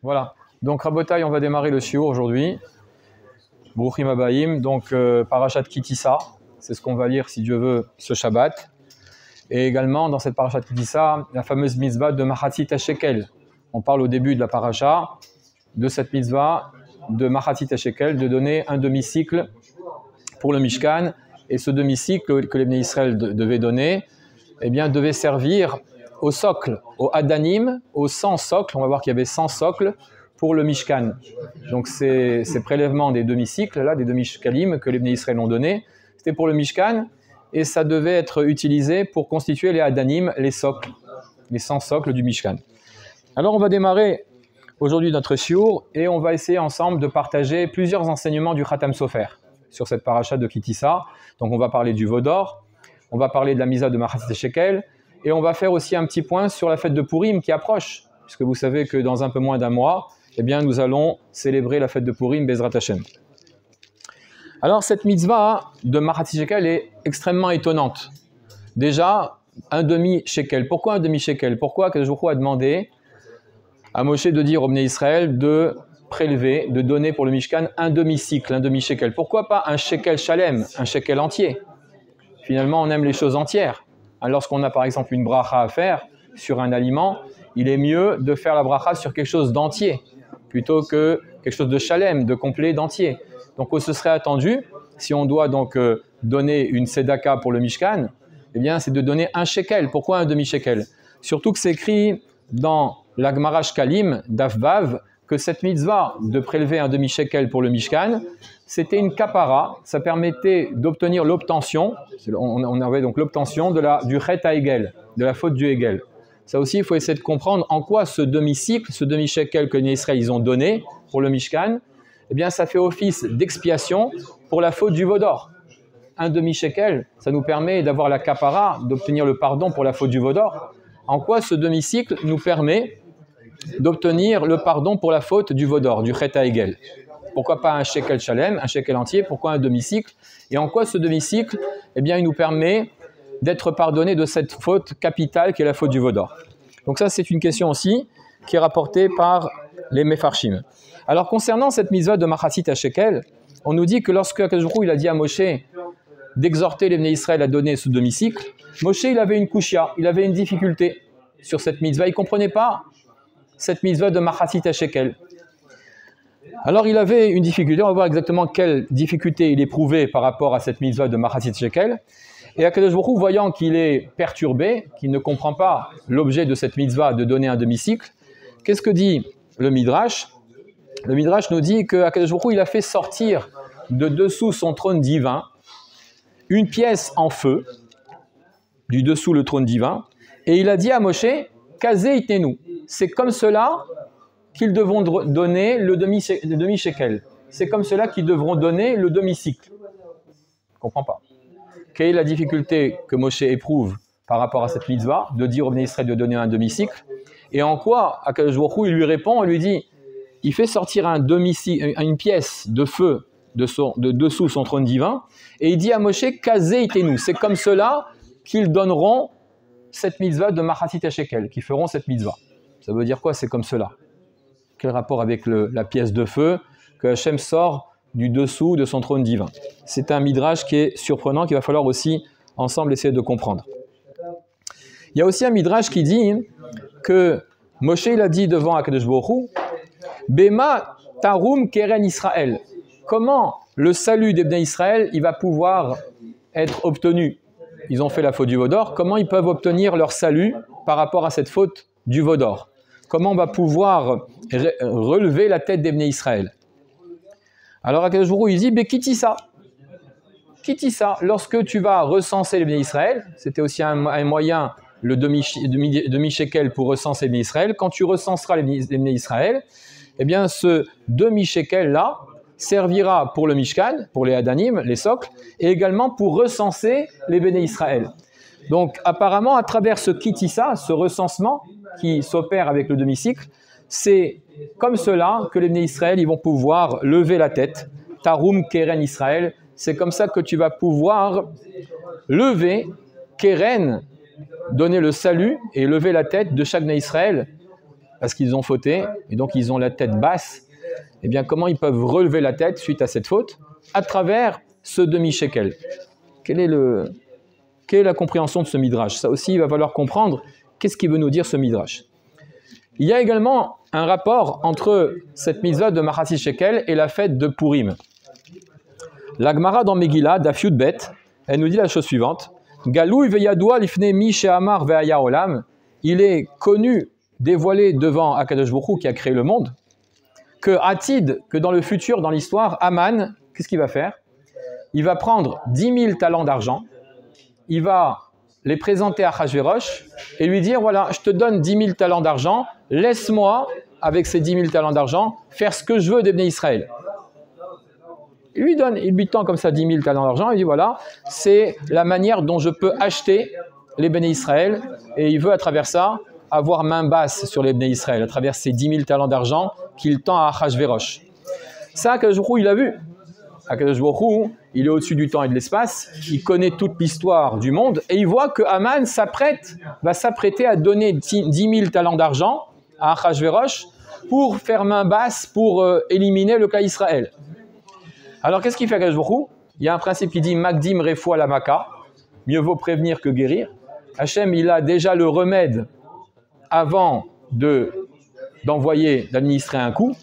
Voilà. Donc, Rabotai, on va démarrer le shiur aujourd'hui. Brouchim Abaïm, donc Parashat Kitissa. C'est ce qu'on va lire, si Dieu veut, ce Shabbat. Et également, dans cette Parashat Kitissa, la fameuse mitzvah de Machatzit HaShekel. On parle au début de la Parasha de cette mitzvah de Machatzit HaShekel, de donner un demi-cycle pour le Mishkan. Et ce demi-cycle que les Bnei Israël devaient donner, eh bien, devait servir au socle, au Adanim, aux 100 socles. On va voir qu'il y avait 100 socles pour le Mishkan. Donc ces prélèvements des demi-cycles, là, des demi-shkalim que les Bnei Israël ont donnés, c'était pour le Mishkan et ça devait être utilisé pour constituer les Adanim, les socles, les 100 socles du Mishkan. Alors on va démarrer aujourd'hui notre shiur et on va essayer ensemble de partager plusieurs enseignements du Khatam Sofer sur cette paracha de Kitissa. Donc on va parler du Vaudor, on va parler de la Misa de Machatzit HaShekel et on va faire aussi un petit point sur la fête de Purim qui approche, puisque vous savez que dans un peu moins d'un mois, eh bien, nous allons célébrer la fête de Purim, Bezrat Hashem. Alors, cette mitzvah de Machatzit HaShekel est extrêmement étonnante. Déjà, un demi-shekel. Pourquoi un demi-shekel? Pourquoi Akadosh Baruch Hu a demandé à Moshe de dire au Bnei Israël de prélever, de donner pour le Mishkan un demi-cycle, un demi-shekel? Pourquoi pas un shekel shalem, un shekel entier? Finalement, on aime les choses entières. Lorsqu'on a par exemple une bracha à faire sur un aliment, il est mieux de faire la bracha sur quelque chose d'entier, plutôt que quelque chose de shalem, de complet, d'entier. Donc ce serait attendu, si on doit donc donner une tzedaka pour le Mishkan, eh bien c'est de donner un shekel. Pourquoi un demi-shekel? Surtout que c'est écrit dans la Gemara Shkalim, Daf Vav, que cette mitzvah de prélever un demi-shekel pour le Mishkan, c'était une kapara, ça permettait d'obtenir l'obtention, on avait donc l'obtention du chet ha'egel, de la faute du hegel. Ça aussi, il faut essayer de comprendre en quoi ce demi-cycle, ce demi-shekel que les Israéliens ils ont donné pour le Mishkan, eh bien ça fait office d'expiation pour la faute du Vaudor. Un demi-shekel, ça nous permet d'avoir la kapara, d'obtenir le pardon pour la faute du Vaudor. En quoi ce demi-cycle nous permet d'obtenir le pardon pour la faute du Vaudor, du chet ha'egel? Pourquoi pas un shekel shalem, un shekel entier? Pourquoi un demi-cycle? Et en quoi ce demi-cycle, eh bien, il nous permet d'être pardonné de cette faute capitale qui est la faute du Vaudor? Donc ça, c'est une question aussi qui est rapportée par les Mefarshim. Alors, concernant cette mitzvah de Machatzit HaShekel, on nous dit que lorsque Akadosh Baruch Hu, il a dit à Moshe d'exhorter les Bnei Israël à donner ce demi-cycle, Moshe, il avait une kushia, il avait une difficulté sur cette mitzvah. Il ne comprenait pas cette mitzvah de Machatzit HaShekel. Alors, il avait une difficulté. On va voir exactement quelle difficulté il éprouvait par rapport à cette mitzvah de Machatzit HaShekel. Et Akadosh Baruch Hu, voyant qu'il est perturbé, qu'il ne comprend pas l'objet de cette mitzvah de donner un demi-cycle, qu'est-ce que dit le Midrash? Le Midrash nous dit qu'Akadosh Baruch Hu, il a fait sortir de dessous son trône divin une pièce en feu, du dessous le trône divin, et il a dit à Moshe, Kazé itenu, c'est comme cela qu'ils devront donner le demi-shekel. C'est comme cela qu'ils devront donner le demi-cycle. Je ne comprends pas. Quelle est la difficulté que Moshe éprouve par rapport à cette mitzvah, de dire au Bnei Israël de donner un demi-cycle? Et en quoi Akadosh Baruch Hu, il lui répond, il lui dit, il fait sortir une pièce de feu de dessous son trône divin, et il dit à Moshe, Kazé itenu, c'est comme cela qu'ils donneront cette mitzvah de Machatzit HaShekel, qui feront cette mitzvah. Ça veut dire quoi, c'est comme cela? Quel rapport avec la pièce de feu que Hachem sort du dessous de son trône divin? C'est un midrash qui est surprenant, qu'il va falloir aussi ensemble essayer de comprendre. Il y a aussi un midrash qui dit que Moshe il a dit devant Akadosh Baruch Hu, Bema tarum keren Israël. Comment le salut des Bnei Israël il va pouvoir être obtenu? Ils ont fait la faute du Vaudor. Comment ils peuvent obtenir leur salut par rapport à cette faute du Vaudor? Comment on va pouvoir relever la tête des Bnei Israël? Alors Akadosh Baruch Hu il dit Bekitissa. Kitissa, lorsque tu vas recenser les Bnei Israël, c'était aussi un moyen, le demi-shekel pour recenser les Bnei Israël. Quand tu recenseras les Bnei Israël, eh bien ce demi-shekel-là servira pour le Mishkan, pour les Adanim, les socles, et également pour recenser les Bnei Israël. Donc apparemment, à travers ce kitissa, ce recensement qui s'opère avec le demi-cycle, c'est comme cela que les Bnei Israël ils vont pouvoir lever la tête. Tarum keren Israël, c'est comme ça que tu vas pouvoir lever keren, donner le salut et lever la tête de chaque Bnei Israël parce qu'ils ont fauté, et donc ils ont la tête basse, eh bien comment ils peuvent relever la tête suite à cette faute? À travers ce demi-shekel. Quelle est la compréhension de ce midrash? Ça aussi, il va falloir comprendre qu'est-ce qu'il veut nous dire ce midrash. Il y a également un rapport entre cette mitzvah de Machatzi Shekel et la fête de Purim. La Gemara dans Megillah, Daf Yud Bet, elle nous dit la chose suivante. Galouy veyadoua lifnei mi she'amar ve'haya olam. Il est connu, dévoilé devant Akadosh Baruch Hu qui a créé le monde, que Atid, que dans le futur, dans l'histoire, Aman, qu'est-ce qu'il va faire? Il va prendre 10 000 talents d'argent, il va les présenter à Achashverosh et lui dire, voilà, je te donne 10 000 talents d'argent, laisse-moi, avec ces 10 000 talents d'argent, faire ce que je veux des Bnei Israël. Il lui tend comme ça 10 000 talents d'argent, il dit, voilà, c'est la manière dont je peux acheter les Bnei Israël, et il veut à travers ça avoir main basse sur les Bnei Israël, à travers ces 10 000 talents d'argent qu'il tend à Achashverosh. Ça, Akadosh Baruch Hu, il a vu. Akadosh Baruch Hu, il est au-dessus du temps et de l'espace, il connaît toute l'histoire du monde, et il voit que Haman va s'apprêter à donner 10 000 talents d'argent à Achashverosh pour faire main basse, pour éliminer le cas Israël. Alors qu'est-ce qu'il fait Akadosh Baruch Hu? Il y a un principe qui dit Magdim refoua la maka, mieux vaut prévenir que guérir. Hachem, il a déjà le remède avant d'administrer un coup.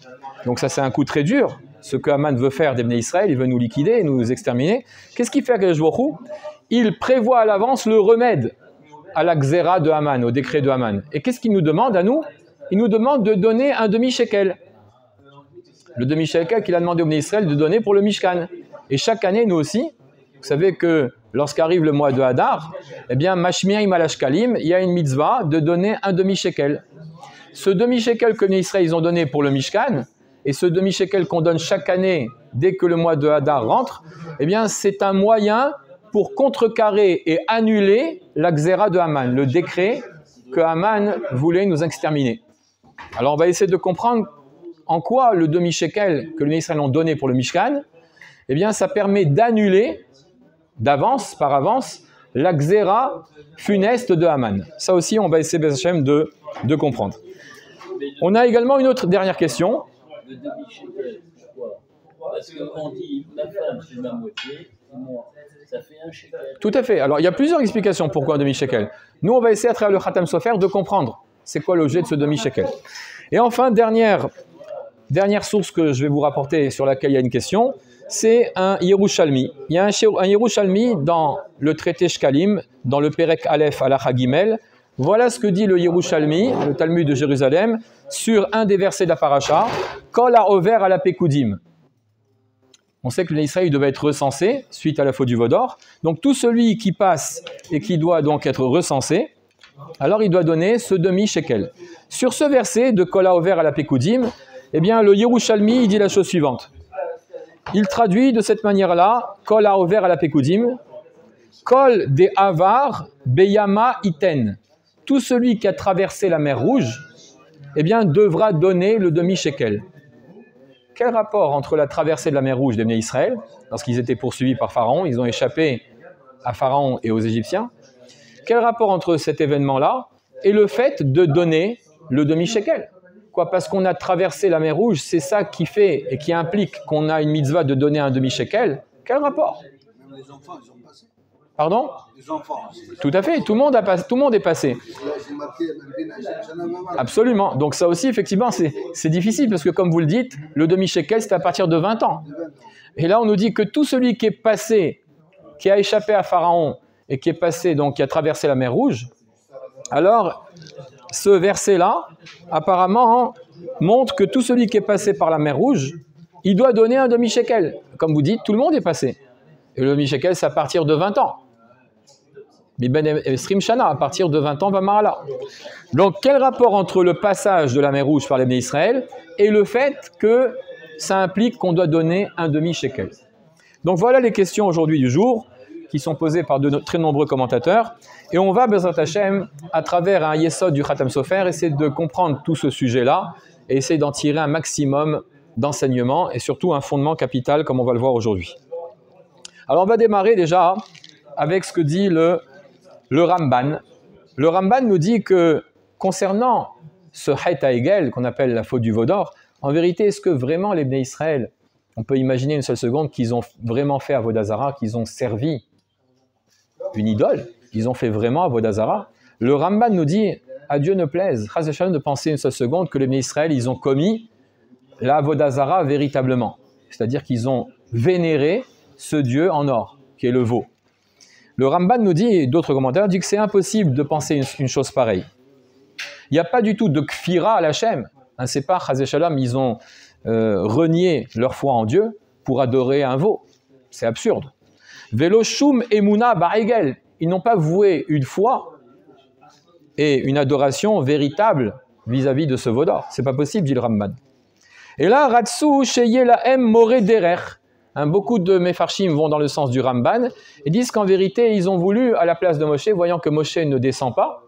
Donc ça, c'est un coup très dur. Ce que Haman veut faire des Bnei Israël, il veut nous liquider, nous exterminer. Qu'est-ce qu'il fait Akadosh Baruch Hu? Il prévoit à l'avance le remède à la xéra de Haman, au décret de Haman. Et qu'est-ce qu'il nous demande à nous? Il nous demande de donner un demi-shekel. Le demi-shekel qu'il a demandé aux Bnei Israël de donner pour le Mishkan. Et chaque année, nous aussi, vous savez que lorsqu'arrive le mois de Hadar, eh bien, Mashmiaim al-Ashkalim, il y a une mitzvah de donner un demi-shekel. Ce demi-shekel que les Bnei Israël ont donné pour le Mishkan, et ce demi-shekel qu'on donne chaque année dès que le mois de Hadar rentre, eh bien, c'est un moyen pour contrecarrer et annuler la xéra de Haman, le décret que Haman voulait nous exterminer. Alors, on va essayer de comprendre en quoi le demi-shekel que les Bnei Israël ont donné pour le Mishkan, eh bien, ça permet d'annuler par avance, la xéra funeste de Haman. Ça aussi, on va essayer de comprendre. On a également une autre dernière question. Le demi-shekel, pourquoi? Parce qu'on dit ma femme c'est ma moitié, et moi, ça fait un shekel. Tout à fait. Alors il y a plusieurs explications pourquoi un demi-shekel. Nous, on va essayer à travers le Khatam Sofer de comprendre c'est quoi l'objet de ce demi-shekel. Et enfin, dernière source que je vais vous rapporter sur laquelle il y a une question, c'est un Yerushalmi. Il y a un Yerushalmi dans le traité Shkalim, dans le Perek Aleph Halacha Gimel. Voilà ce que dit le Yerushalmi, le Talmud de Jérusalem, sur un des versets de la paracha, Kol ha'over à la Pekoudim. On sait que l'Israël devait être recensé suite à la faute du veau d'or. Donc tout celui qui passe et qui doit donc être recensé, alors il doit donner ce demi-shekel. Sur ce verset de Kol ha'over à la Pekoudim, eh bien le Yerushalmi il dit la chose suivante. Il traduit de cette manière-là, Kol ha'over à la Pekoudim, Kol de avar beyama iten. Tout celui qui a traversé la mer Rouge, eh bien, devra donner le demi-shekel. Quel rapport entre la traversée de la mer Rouge des Bnei Israël, lorsqu'ils étaient poursuivis par Pharaon, ils ont échappé à Pharaon et aux Égyptiens, quel rapport entre cet événement-là et le fait de donner le demi-shekel? Parce qu'on a traversé la mer Rouge, c'est ça qui fait et qui implique qu'on a une mitzvah de donner un demi-shekel. Quel rapport? Même les enfants, ils ont passé. Pardon? Les enfants. Tout à fait, tout le monde est passé. Absolument. Donc ça aussi, effectivement, c'est difficile parce que comme vous le dites, le demi-shekel, c'est à partir de 20 ans. Et là, on nous dit que tout celui qui est passé, qui a échappé à Pharaon et qui est passé, donc qui a traversé la mer Rouge, alors ce verset-là, apparemment, montre que tout celui qui est passé par la mer Rouge, il doit donner un demi-shekel. Comme vous dites, tout le monde est passé. Et le demi-shekel, c'est à partir de 20 ans. Biben Esrim Shana, à partir de 20 ans, va Marala. Donc, quel rapport entre le passage de la mer Rouge par les Bnei Israël et le fait que ça implique qu'on doit donner un demi-shekel? Donc, voilà les questions aujourd'hui du jour qui sont posées par de très nombreux commentateurs. Et on va, Bezrat Hashem, à travers un Yesod du Khatam Sofer, essayer de comprendre tout ce sujet-là et essayer d'en tirer un maximum d'enseignements et surtout un fondement capital comme on va le voir aujourd'hui. Alors, on va démarrer déjà avec ce que dit le Ramban. Le Ramban nous dit que concernant ce het haegel qu'on appelle la faute du veau d'or, en vérité, est-ce que vraiment les Bnei Israël, on peut imaginer une seule seconde qu'ils ont vraiment fait Avodah Zarah, qu'ils ont servi une idole, qu'ils ont fait vraiment Avodah Zarah? Le Ramban nous dit, à Dieu ne plaise, Chas v'Shalom, de penser une seule seconde que les Bnei Israël, ils ont commis la Avodah Zarah véritablement. C'est-à-dire qu'ils ont vénéré ce Dieu en or, qui est le veau. Le Ramban nous dit, et d'autres commentaires, disent que c'est impossible de penser une chose pareille. Il n'y a pas du tout de kfira à l'Hachem. Hein, c'est pas, Chas v'Shalom, ils ont renié leur foi en Dieu pour adorer un veau. C'est absurde. Velo shum emuna ba'egel. Ils n'ont pas voué une foi et une adoration véritable vis-à-vis de ce veau d'or. C'est pas possible, dit le Ramban. Et là, Ratsu sheye lahem more derer. Beaucoup de Mefarshim vont dans le sens du Ramban et disent qu'en vérité, ils ont voulu, à la place de Moshe, voyant que Moshe ne descend pas,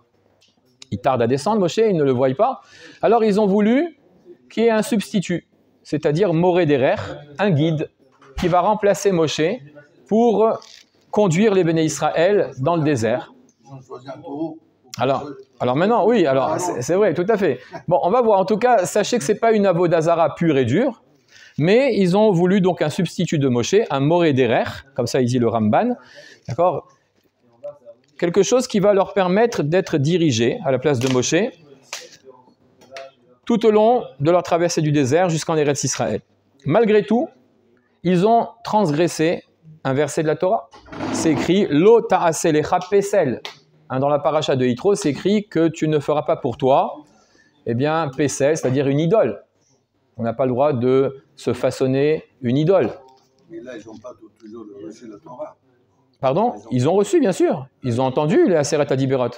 il tarde à descendre, Moshe, ils ne le voient pas, alors ils ont voulu qu'il y ait un substitut, c'est-à-dire Moré Derer, un guide qui va remplacer Moshe pour conduire les Béné Israël dans le désert. Ils ont choisi un taureau. Alors maintenant, oui, alors c'est vrai, tout à fait. Bon, on va voir. En tout cas, sachez que ce n'est pas une Avodah Zarah pure et dure, mais ils ont voulu donc un substitut de Moshe, un Moré Derer, comme ça il dit le Ramban, d'accord? Quelque chose qui va leur permettre d'être dirigés à la place de Moshe tout au long de leur traversée du désert jusqu'en Eretz Israël. Malgré tout, ils ont transgressé un verset de la Torah. C'est écrit « Lo ta'aselecha pesel ». Dans la paracha de Yitro, c'est écrit que tu ne feras pas pour toi, eh bien, pesel, c'est-à-dire une idole. On n'a pas le droit de se façonner une idole. Mais là, ils n'ont pas toujours reçu la Torah. Pardon? Ils ont reçu, bien sûr. Ils ont entendu les Aseret Adiberot,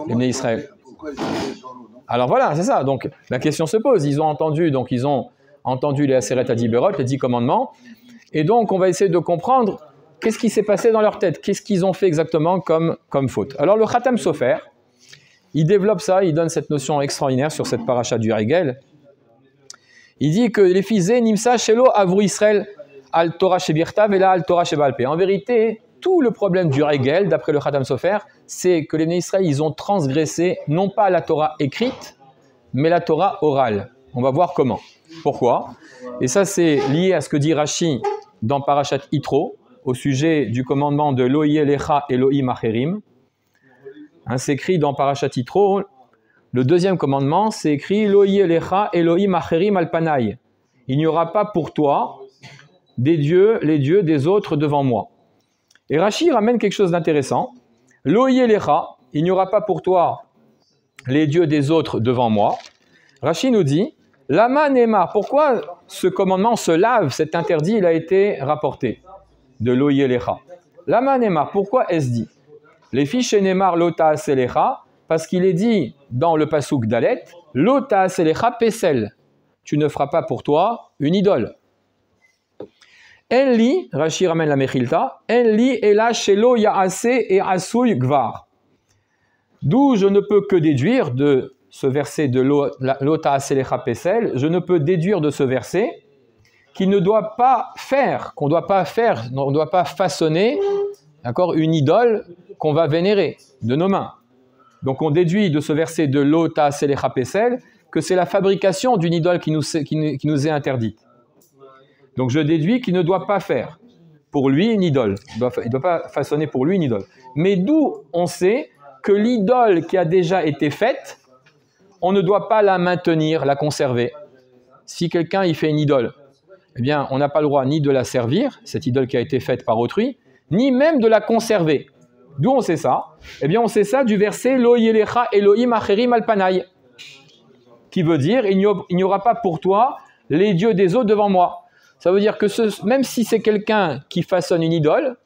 les Bnei Israël. Pourquoi ils ont fait le taureau, non? Alors voilà, c'est ça. Donc la question se pose. Ils ont entendu les Aseret Adiberot, les 10 commandements. Et donc on va essayer de comprendre qu'est-ce qui s'est passé dans leur tête, qu'est-ce qu'ils ont fait exactement comme faute. Alors le Khatam Sofer, il développe ça, il donne cette notion extraordinaire sur cette paracha du Hegel. Il dit que les fils Nimsa Shelo Avru Israël al Torah Shebirtav et là al Torah Shebalpe. En vérité, tout le problème du Hegel, d'après le Khatam Sofer, c'est que les Bnei Israël, ils ont transgressé non pas la Torah écrite, mais la Torah orale. On va voir comment. Pourquoi? Et ça, c'est lié à ce que dit Rashi dans Parashat Yitro, au sujet du commandement de Lo yeh lecha Elohim acherim. C'est écrit dans Parashat Yitro, le deuxième commandement, c'est écrit Lo yeh lecha Elohim acherim al panai. Il n'y aura pas pour toi les dieux des autres devant moi. Et Rashi ramène quelque chose d'intéressant. Lo yeh lecha, il n'y aura pas pour toi les dieux des autres devant moi. Rashi nous dit Lama nema, pourquoi ce commandement, ce lave, cet interdit, il a été rapporté de Lo yeh lecha. Lama nema, pourquoi est-ce dit? Les fiches nemar lo ta'aselecha, parce qu'il est dit dans le pasuk d'Alet, lo ta'aselecha pesel, tu ne feras pas pour toi une idole. Enli, Rashi ramène la Mechilta, Enli ela shelo ya'ase et asouy gvar. D'où je ne peux que déduire de ce verset de lo ta'aselecha pesel, je ne peux déduire de ce verset qu'il ne doit pas faire, qu'on ne doit pas faire, on ne doit pas façonner, d'accord, une idole qu'on va vénérer de nos mains. Donc on déduit de ce verset de lo ta'aselecha pesel que c'est la fabrication d'une idole qui nous est interdite. Donc je déduis qu'il ne doit pas faire pour lui une idole. Il ne doit pas façonner pour lui une idole. Mais d'où on sait que l'idole qui a déjà été faite, on ne doit pas la maintenir, la conserver. Si quelqu'un il fait une idole, eh bien on n'a pas le droit ni de la servir, cette idole qui a été faite par autrui, ni même de la conserver. D'où on sait ça? Eh bien on sait ça du verset Lo yeh lecha Elohim acherim al panai, qui veut dire il n'y aura pas pour toi les dieux des autres devant moi. Ça veut dire que même si c'est quelqu'un qui façonne une idole,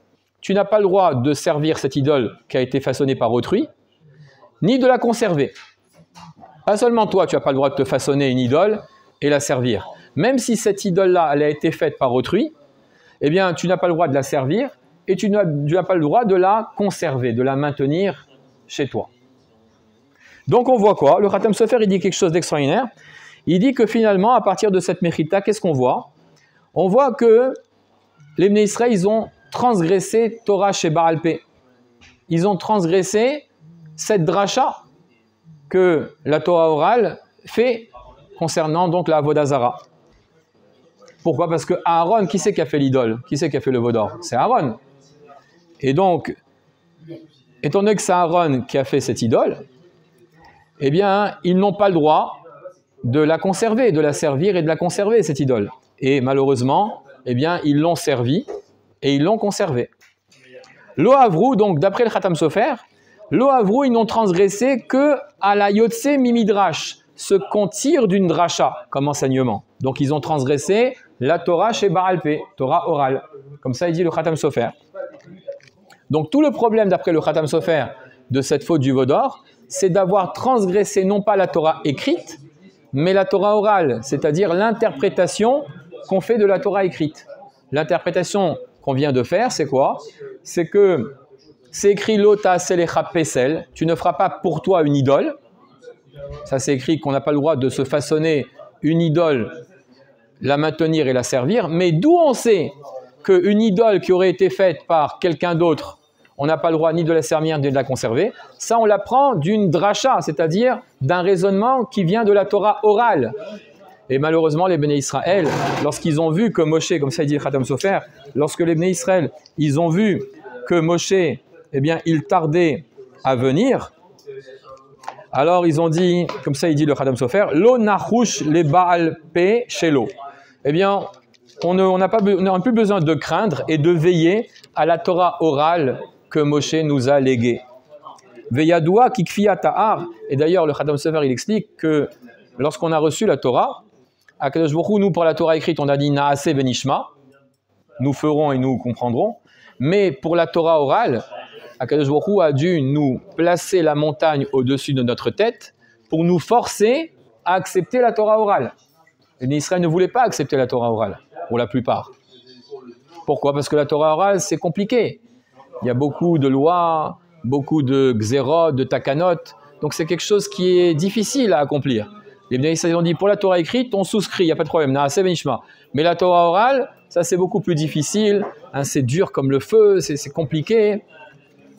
tu n'as pas le droit de servir cette idole qui a été façonnée par autrui, ni de la conserver. Pas seulement toi, tu n'as pas le droit de te façonner une idole et la servir. Même si cette idole-là, elle a été faite par autrui, eh bien, tu n'as pas le droit de la servir et tu n'as pas le droit de la conserver, de la maintenir chez toi. Donc on voit quoi? Le Khatam Sofer, il dit quelque chose d'extraordinaire. Il dit que finalement, à partir de cette Mechita, qu'est-ce qu'on voit? On voit que les Bnei Israël, ils ont transgressé Torah chez Baal Pé. Ils ont transgressé cette dracha que la Torah orale, fait concernant donc la Avodah Zara. Pourquoi? Parce que Aaron, qui c'est qui a fait l'idole? Qui c'est qui a fait le veau d'or? C'est Aaron. Et donc, étant donné que c'est Aaron qui a fait cette idole, eh bien, ils n'ont pas le droit de la conserver, de la servir et de la conserver, cette idole. Et malheureusement, eh bien, ils l'ont servi et ils l'ont conservé. Lo Havrou, donc d'après le Khatam Sofer, Lo Havrou, ils n'ont transgressé que à la Yotse Mimidrash, ce qu'on tire d'une dracha comme enseignement. Donc ils ont transgressé la Torah chez Baal Pé, Torah orale. Comme ça, il dit le Khatam Sofer. Donc tout le problème d'après le Khatam Sofer de cette faute du veau d'or, c'est d'avoir transgressé non pas la Torah écrite, mais la Torah orale, c'est-à-dire l'interprétation qu'on fait de la Torah écrite. L'interprétation qu'on vient de faire, c'est quoi? C'est que c'est écrit Lota Selecha Pesel, tu ne feras pas pour toi une idole. Ça, c'est écrit qu'on n'a pas le droit de se façonner une idole, la maintenir et la servir. Mais d'où on sait qu'une idole qui aurait été faite par quelqu'un d'autre, on n'a pas le droit ni de la servir ni de la conserver? Ça, on l'apprend d'une dracha, c'est-à-dire d'un raisonnement qui vient de la Torah orale. Et malheureusement, les Béné Israël, lorsqu'ils ont vu que Moshe, comme ça il dit Khatam Sofer, lorsque les Béné Israël, ils ont vu que Moshe, eh bien, il tardait à venir, alors ils ont dit, comme ça il dit le Khatam Sofer, Lo nachush le Baal Pe Shelo. Eh bien, on n'a plus besoin de craindre et de veiller à la Torah orale que Moshe nous a léguée. Veyadoua kikfia ta'ar. Et d'ailleurs, le Khatam Sofer, il explique que lorsqu'on a reçu la Torah, à Kadosh Baruch Hu, nous, pour la Torah écrite, on a dit Naase benishma, nous ferons et nous comprendrons. Mais pour la Torah orale, Akadosh Baruch Hu a dû nous placer la montagne au-dessus de notre tête pour nous forcer à accepter la Torah orale. Et Israël ne voulait pas accepter la Torah orale, pour la plupart. Pourquoi? Parce que la Torah orale, c'est compliqué. Il y a beaucoup de lois, beaucoup de xérot, de takanot. Donc c'est quelque chose qui est difficile à accomplir. Les Bnei Israël ont dit, pour la Torah écrite, on souscrit, il n'y a pas de problème. Naaseh benishma. Mais la Torah orale, ça c'est beaucoup plus difficile. Hein, c'est dur comme le feu, c'est compliqué.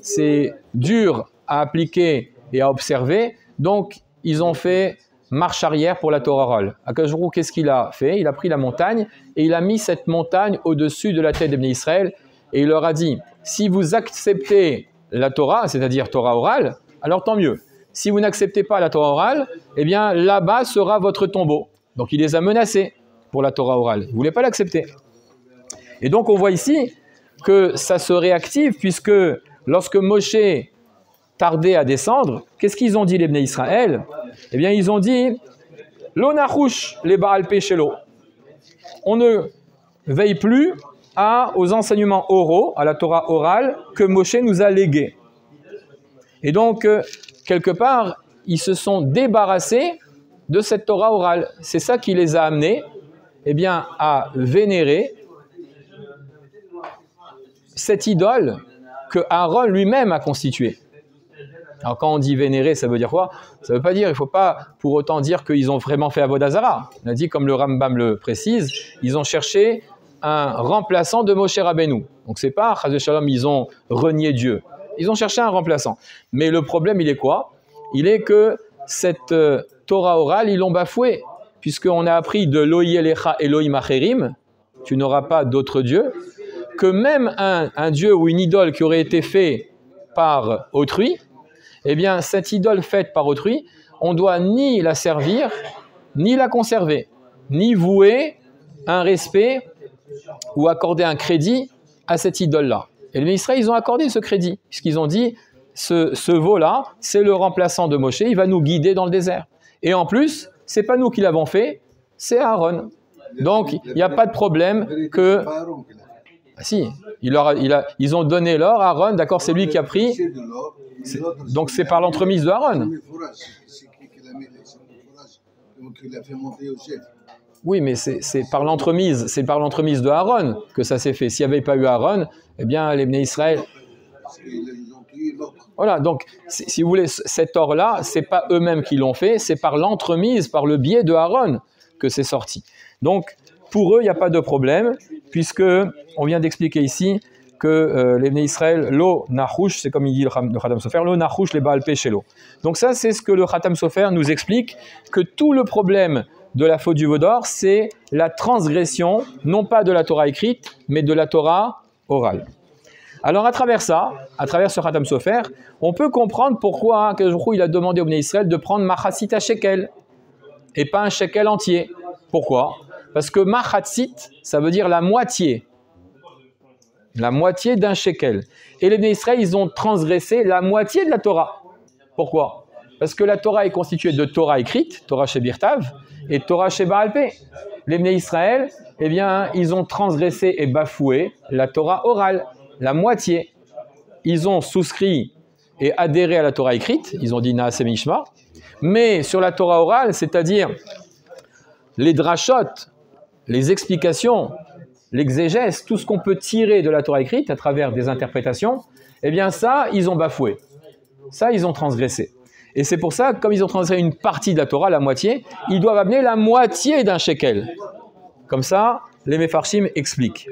C'est dur à appliquer et à observer. Donc, ils ont fait marche arrière pour la Torah orale. Akadosh Baruch Hu, qu'est-ce qu'il a fait? Il a pris la montagne et il a mis cette montagne au-dessus de la tête des Bnei Israël et il leur a dit, si vous acceptez la Torah, c'est-à-dire Torah orale, alors tant mieux. Si vous n'acceptez pas la Torah orale, eh bien là-bas sera votre tombeau. Donc il les a menacés pour la Torah orale. Ils ne voulaient pas l'accepter. Et donc on voit ici que ça se réactive puisque lorsque Moshe tardait à descendre, qu'est-ce qu'ils ont dit les Bnei Israël? Eh bien ils ont dit « Lo nachush le Baal Pe Shelo » On ne veille plus aux enseignements oraux, à la Torah orale que Moshe nous a légués. Et donc, quelque part, ils se sont débarrassés de cette Torah orale. C'est ça qui les a amenés eh bien, à vénérer cette idole que Aaron lui-même a constituée. Alors quand on dit vénérer, ça veut dire quoi? Ça ne veut pas dire, il ne faut pas pour autant dire qu'ils ont vraiment fait Avodah Zara. On a dit, comme le Rambam le précise, ils ont cherché un remplaçant de Moshe Rabbeinu. Donc c'est pas, Chas v'Shalom, ils ont renié Dieu. Ils ont cherché un remplaçant. Mais le problème, il est quoi? Il est que cette Torah orale, ils l'ont bafouée. Puisqu'on a appris de Loï Elecha Elohim Acherim, tu n'auras pas d'autre Dieu, que même un Dieu ou une idole qui aurait été fait par autrui, eh bien, cette idole faite par autrui, on ne doit ni la servir, ni la conserver, ni vouer un respect ou accorder un crédit à cette idole-là. Et les Israéliens, ils ont accordé ce crédit, puisqu'ils ont dit, ce veau-là, c'est le remplaçant de Moshe, il va nous guider dans le désert. Et en plus, ce n'est pas nous qui l'avons fait, c'est Aaron. Donc, il n'y a pas de problème que... Ah, si, ils ont donné l'or à Aaron, d'accord, c'est lui qui a pris... Donc c'est par l'entremise de Aaron. Oui, mais c'est par l'entremise de Aaron que ça s'est fait. S'il n'y avait pas eu Aaron, eh bien les Bnei Israël... Voilà, donc si vous voulez, cet or-là, ce n'est pas eux-mêmes qui l'ont fait, c'est par l'entremise, par le biais de Aaron que c'est sorti. Donc pour eux, il n'y a pas de problème, puisque on vient d'expliquer ici que les Bnei Israël, lo nachouch, c'est comme il dit le Khatam Sofer, lo nachouch les Baal Pé shelo. Donc ça, c'est ce que le Khatam Sofer nous explique, que tout le problème de la faute du veau d'or, c'est la transgression, non pas de la Torah écrite, mais de la Torah orale. Alors à travers ça, à travers ce Khatam Sofer, on peut comprendre pourquoi il a demandé au Bnei Israël de prendre Machatzit shekel et pas un shekel entier. Pourquoi? Parce que Machatzit, ça veut dire la moitié d'un shekel. Et les Bnei Israël, ils ont transgressé la moitié de la Torah. Pourquoi? Parce que la Torah est constituée de Torah écrite, Torah Shebirtav, et Torah Sheba'al Peh. Les Bnei Israël, eh bien, ils ont transgressé et bafoué la Torah orale, la moitié. Ils ont souscrit et adhéré à la Torah écrite, ils ont dit Naaseh Mishma, mais sur la Torah orale, c'est-à-dire les drashot, les explications, l'exégèse, tout ce qu'on peut tirer de la Torah écrite à travers des interprétations, eh bien ça, ils ont bafoué. Ça, ils ont transgressé. Et c'est pour ça, comme ils ont transgressé une partie de la Torah, la moitié, ils doivent amener la moitié d'un shekel. Comme ça, les Mefarshim expliquent.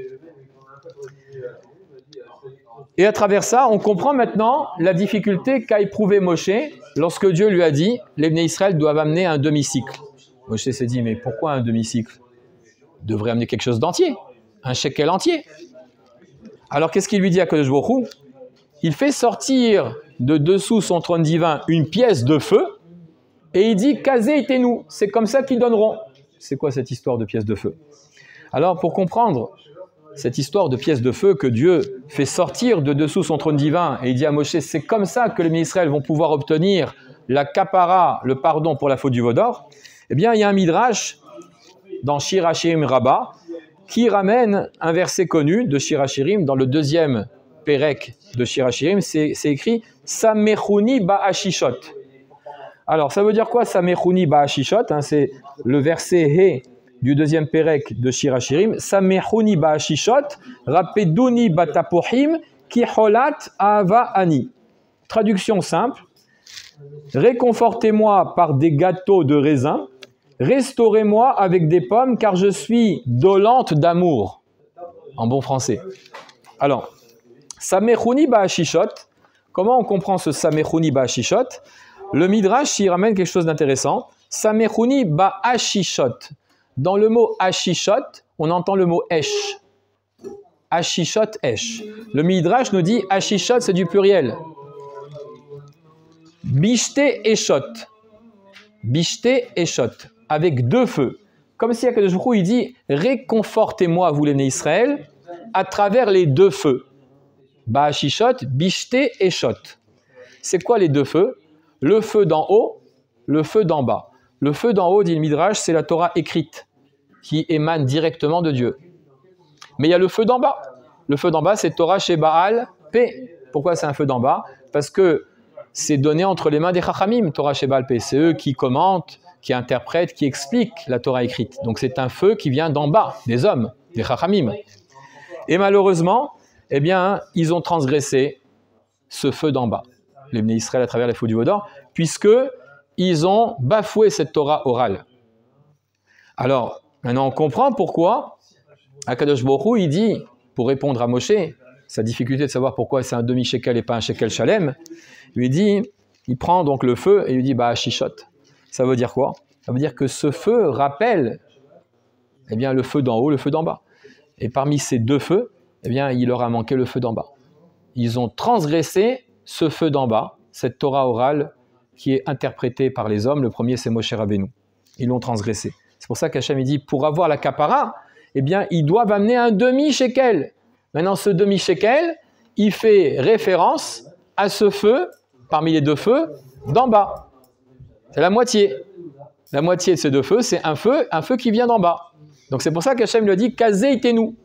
Et à travers ça, on comprend maintenant la difficulté qu'a éprouvé Moshe lorsque Dieu lui a dit « Les Bnei Israël doivent amener un demi-cycle ». Moshe s'est dit « Mais pourquoi un demi-cycle ? Ils devraient amener quelque chose d'entier, un shekel entier. » Alors qu'est-ce qu'il lui dit à Kadosh Baruch Hu ? Il fait sortir de dessous son trône divin une pièce de feu et il dit « Kazé itenu », c'est comme ça qu'ils donneront. C'est quoi cette histoire de pièce de feu ? Alors pour comprendre cette histoire de pièce de feu que Dieu fait sortir de dessous son trône divin et il dit à Moshe, c'est comme ça que les Bnei Israël vont pouvoir obtenir la kapara, le pardon pour la faute du veau d'or. Eh bien, il y a un midrash dans Shir HaShirim Rabbah qui ramène un verset connu de Shir HaShirim dans le deuxième Pérek de Shir HaShirim, c'est écrit Samechuni ba'ashishot. Alors, ça veut dire quoi Samechuni ba'ashishot, c'est le verset He du deuxième Pérek de Shir HaShirim, Samechuni ba'ashishot, Rapeduni batapohim, Kiholat ava ani. Traduction simple, réconfortez-moi par des gâteaux de raisin, restaurez-moi avec des pommes, car je suis dolente d'amour. En bon français. Alors, Samechuni ba'ashishot, comment on comprend ce Samechuni ba'ashishot? Le Midrash y ramène quelque chose d'intéressant. Samechuni ba'ashishot. Dans le mot ashishot, on entend le mot esh. Ashishot, esh. Le Midrash nous dit ashishot, c'est du pluriel. Bishte eshot. Bishte eshot. Avec deux feux. Comme si Akadosh Baruch Hu, il dit réconfortez-moi, vous les Bnei Israël, à travers les deux feux. Ba'ashishot, bishte eshot. C'est quoi les deux feux? Le feu d'en haut, le feu d'en bas. Le feu d'en haut, dit le Midrash, c'est la Torah écrite, qui émane directement de Dieu. Mais il y a le feu d'en bas. Le feu d'en bas, c'est Torah Sheba'al Peh. Pourquoi c'est un feu d'en bas? Parce que c'est donné entre les mains des Chachamim, Torah Sheba'al Peh. C'est eux qui commentent, qui interprètent, qui expliquent la Torah écrite. Donc c'est un feu qui vient d'en bas, des hommes, des Chachamim. Et malheureusement, eh bien, ils ont transgressé ce feu d'en bas, les Bnei Israël à travers les feux du veau d'or, puisque ils ont bafoué cette Torah orale. Alors, maintenant on comprend pourquoi Akadosh Baruch Hu, il dit, pour répondre à Moshe, sa difficulté de savoir pourquoi c'est un demi-shekel et pas un shekel shalem, lui dit, il prend donc le feu et lui dit, bah, ashishot. Ça veut dire quoi? Ça veut dire que ce feu rappelle eh bien, le feu d'en haut, le feu d'en bas. Et parmi ces deux feux, eh bien, il leur a manqué le feu d'en bas. Ils ont transgressé ce feu d'en bas, cette Torah orale qui est interprétée par les hommes. Le premier, c'est Moshe Rabbeinu. Ils l'ont transgressé. C'est pour ça qu'Hachem dit, pour avoir la kapara, eh bien, ils doivent amener un demi-shekel. Maintenant, ce demi-shekel, il fait référence à ce feu, parmi les deux feux, d'en bas. C'est la moitié. La moitié de ces deux feux, c'est un feu qui vient d'en bas. Donc c'est pour ça qu'Hachem lui a dit, Kazé itenu.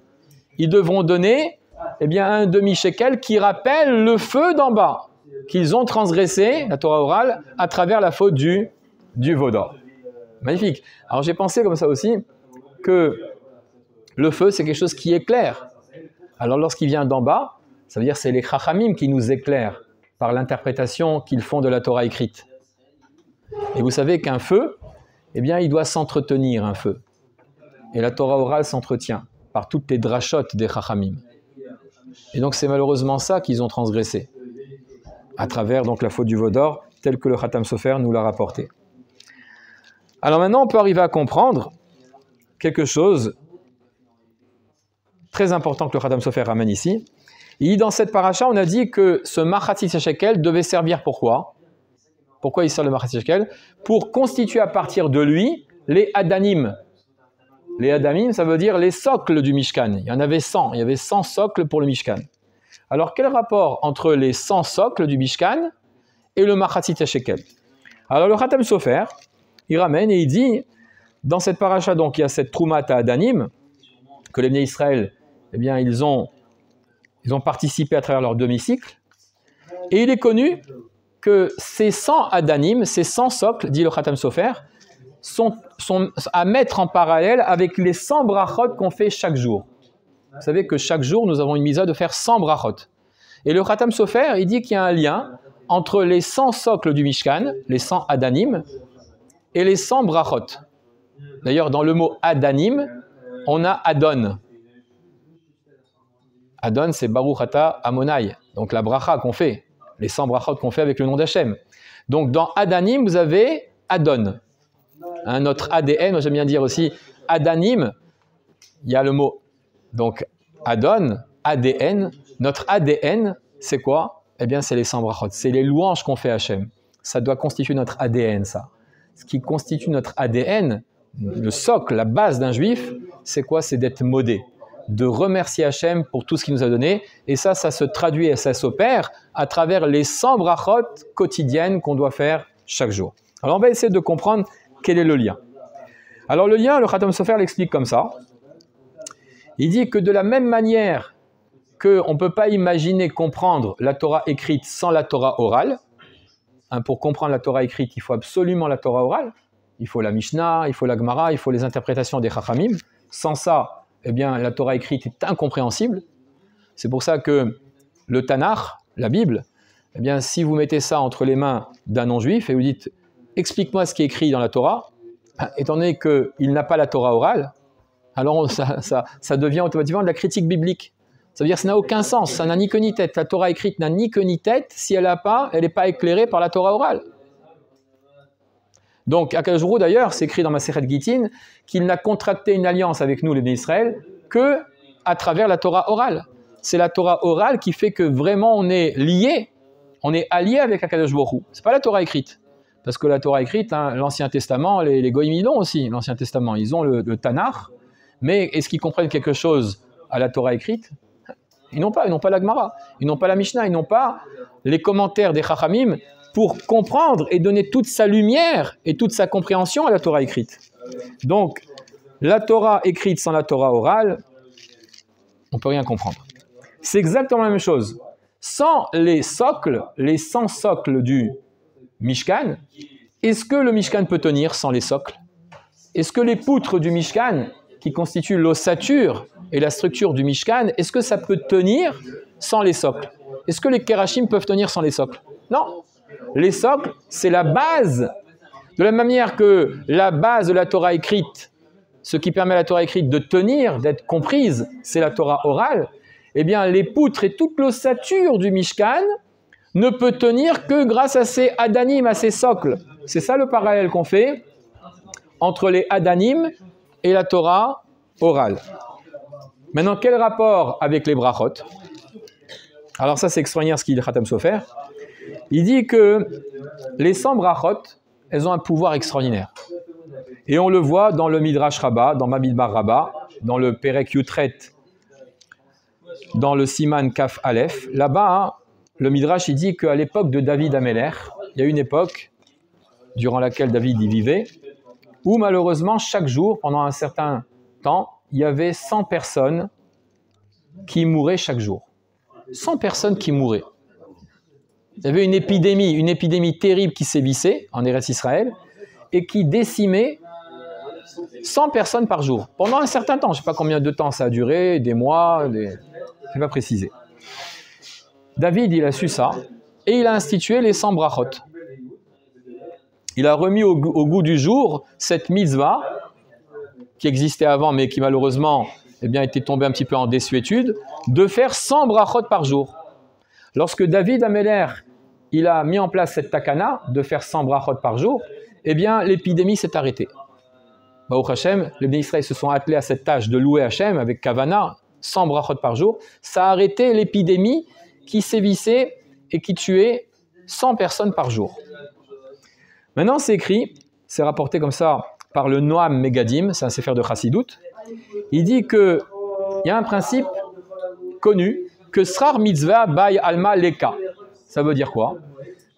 Ils devront donner eh bien, un demi-shekel qui rappelle le feu d'en bas, qu'ils ont transgressé, la Torah orale, à travers la faute du veau d'or. Magnifique. Alors j'ai pensé comme ça aussi que le feu, c'est quelque chose qui éclaire. Alors lorsqu'il vient d'en bas, ça veut dire que c'est les Chachamim qui nous éclairent par l'interprétation qu'ils font de la Torah écrite. Et vous savez qu'un feu, eh bien, il doit s'entretenir, un feu. Et la Torah orale s'entretient par toutes les drashot des Chachamim. Et donc c'est malheureusement ça qu'ils ont transgressé, à travers donc la faute du veau d'or, tel que le Khatam Sofer nous l'a rapporté. Alors maintenant, on peut arriver à comprendre quelque chose très important que le Khatam Sofer ramène ici. Il dit dans cette paracha, on a dit que ce Machatzit Shekel devait servir pourquoi? Pourquoi il sert le Machatzit Shekel? Pour constituer à partir de lui les Adanim. Les Adanim, ça veut dire les socles du Mishkan. Il y en avait 100, il y avait 100 socles pour le Mishkan. Alors quel rapport entre les 100 socles du Mishkan et le Machatzit Shekel? Alors le Khatam Sofer, il ramène et il dit, dans cette paracha, donc il y a cette Troumat à Adanim, que les Bnei Israël, eh bien, ils ont participé à travers leur demi-cycle, et il est connu que ces 100 Adanim, ces 100 socles, dit le Khatam Sofer, sont à mettre en parallèle avec les 100 brachot qu'on fait chaque jour. Vous savez que chaque jour, nous avons une misa de faire 100 brachot. Et le Khatam Sofer, il dit qu'il y a un lien entre les 100 socles du Mishkan, les 100 Adanim, et les 100 brachot. D'ailleurs, dans le mot Adanim, on a Adon. Adon, c'est Baruch Ata Amonai, donc la bracha qu'on fait, les 100 brachot qu'on fait avec le nom d'Hachem. Donc dans Adanim, vous avez Adon. Hein, notre ADN, moi j'aime bien dire aussi Adanim, il y a le mot. Donc Adon, ADN, notre ADN, c'est quoi? Eh bien c'est les 100 brachot, c'est les louanges qu'on fait à Hachem. Ça doit constituer notre ADN, ça. Ce qui constitue notre ADN, le socle, la base d'un juif, c'est quoi? C'est d'être modé, de remercier Hachem pour tout ce qu'il nous a donné. Et ça se traduit et ça s'opère à travers les 100 brachot quotidiennes qu'on doit faire chaque jour. Alors on va essayer de comprendre quel est le lien. Alors le lien, le Khatam Sofer l'explique comme ça. Il dit que de la même manière qu'on ne peut pas imaginer comprendre la Torah écrite sans la Torah orale, hein, pour comprendre la Torah écrite, il faut absolument la Torah orale, il faut la Mishnah, il faut la Gemara, il faut les interprétations des Chachamim. Sans ça, eh bien, la Torah écrite est incompréhensible. C'est pour ça que le Tanakh, la Bible, eh bien, si vous mettez ça entre les mains d'un non-juif et vous dites « explique-moi ce qui est écrit dans la Torah », étant donné qu'il n'a pas la Torah orale, alors ça devient automatiquement de la critique biblique. Ça veut dire que ça n'a aucun sens, ça n'a ni queue ni tête. La Torah écrite n'a ni queue ni tête si elle n'est pas éclairée par la Torah orale. Donc, Akadosh Baruch Hu, d'ailleurs, c'est écrit dans Masechet Gittin qu'il n'a contracté une alliance avec nous, les Bnei Israël, que à travers la Torah orale. C'est la Torah orale qui fait que vraiment on est lié, on est allié avec Akadosh Baruch Hu. C'est pas la Torah écrite. Parce que la Torah écrite, hein, l'Ancien Testament, les Goïm, ils l'ont aussi, l'Ancien Testament. Ils ont le Tanakh, mais est-ce qu'ils comprennent quelque chose à la Torah écrite? Ils n'ont pas la Gemara, ils n'ont pas la Mishnah, ils n'ont pas les commentaires des Chachamim pour comprendre et donner toute sa lumière et toute sa compréhension à la Torah écrite. Donc, la Torah écrite sans la Torah orale, on ne peut rien comprendre. C'est exactement la même chose. Sans les socles, les 100 socles du Mishkan, est-ce que le Mishkan peut tenir sans les socles? Est-ce que les poutres du Mishkan, qui constituent l'ossature et la structure du Mishkan, est-ce que ça peut tenir sans les socles? Est-ce que les Kerachim peuvent tenir sans les socles? Non. Les socles, c'est la base. De la même manière que la base de la Torah écrite, ce qui permet à la Torah écrite de tenir, d'être comprise, c'est la Torah orale, eh bien les poutres et toute l'ossature du Mishkan ne peut tenir que grâce à ces Adanim, à ces socles. C'est ça le parallèle qu'on fait entre les Adanim et la Torah orale. Maintenant, quel rapport avec les brachot? Alors ça, c'est extraordinaire ce qu'il dit Khatam Sofer. Il dit que les 100 brachot, elles ont un pouvoir extraordinaire. Et on le voit dans le Midrash Rabbah, dans Bamidbar Rabbah, dans le Perek Yutret, dans le Siman Kaf Aleph. Là-bas, hein, le Midrash, il dit qu'à l'époque de David Améler, il y a une époque durant laquelle David y vivait, où malheureusement, chaque jour, pendant un certain temps, il y avait 100 personnes qui mouraient chaque jour. 100 personnes qui mouraient. Il y avait une épidémie terrible qui sévissait en Eretz Israël et qui décimait 100 personnes par jour. Pendant un certain temps, je ne sais pas combien de temps ça a duré, des mois, je ne vais pas préciser. David, il a su ça et il a institué les 100 brachot. Il a remis au goût du jour cette mitzvah qui existait avant mais qui malheureusement eh bien, était tombé un petit peu en désuétude, de faire 100 brachot par jour. Lorsque David Améler, il a mis en place cette takana, de faire 100 brachot par jour, eh bien, l'épidémie s'est arrêtée. Baruch Hashem, les Bnei Israël se sont attelés à cette tâche de louer Hashem avec Kavana, 100 brachot par jour. Ça a arrêté l'épidémie qui sévissait et qui tuait 100 personnes par jour. Maintenant, c'est écrit, c'est rapporté comme ça par le Noam Megadim, c'est un sefer de Chassidut. Il dit qu'il y a un principe connu, que Srar Mitzvah Bay Alma Leka. Ça veut dire quoi?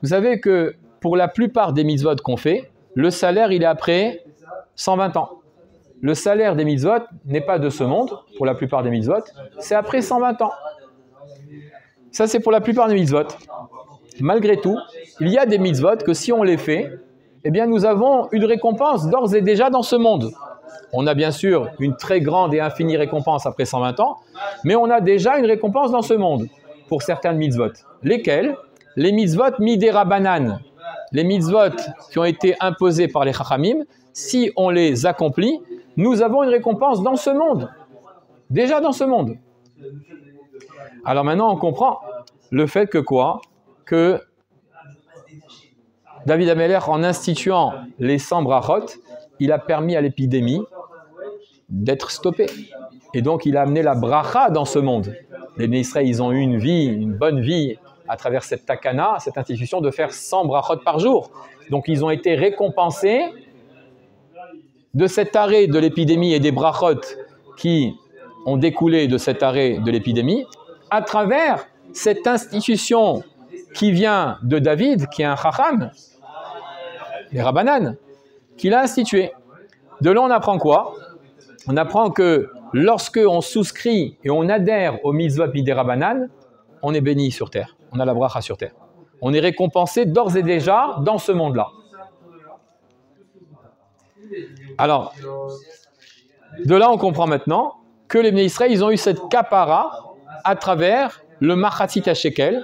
Vous savez que pour la plupart des mitzvot qu'on fait, le salaire, il est après 120 ans. Le salaire des mitzvot n'est pas de ce monde, pour la plupart des mitzvot, c'est après 120 ans. Ça, c'est pour la plupart des mitzvot. Malgré tout, il y a des mitzvot que si on les fait, eh bien, nous avons une récompense d'ores et déjà dans ce monde. On a bien sûr une très grande et infinie récompense après 120 ans, mais on a déjà une récompense dans ce monde pour certaines mitzvot. Lesquelles? Les mitzvot midérabanan, les mitzvot qui ont été imposés par les chachamim. Si on les accomplit, nous avons une récompense dans ce monde, déjà dans ce monde. Alors maintenant, on comprend le fait que quoi? Que David Améler, en instituant les 100 brachot, il a permis à l'épidémie d'être stoppée. Et donc, il a amené la bracha dans ce monde. Les Bnei Israël, ils ont eu une vie, une bonne vie, à travers cette takana, cette institution, de faire 100 brachot par jour. Donc, ils ont été récompensés de cet arrêt de l'épidémie et des brachot qui ont découlé de cet arrêt de l'épidémie, à travers cette institution qui vient de David, qui est un chacham, les Rabbanan, qu'il a institué. De là, on apprend quoi? On apprend que lorsque on souscrit et on adhère au mitzvot midei Rabbanan, on est béni sur terre. On a la bracha sur terre. On est récompensé d'ores et déjà dans ce monde-là. Alors, de là, on comprend maintenant que les Bnei Israël, ils ont eu cette kapara à travers le Machatzit HaShekel.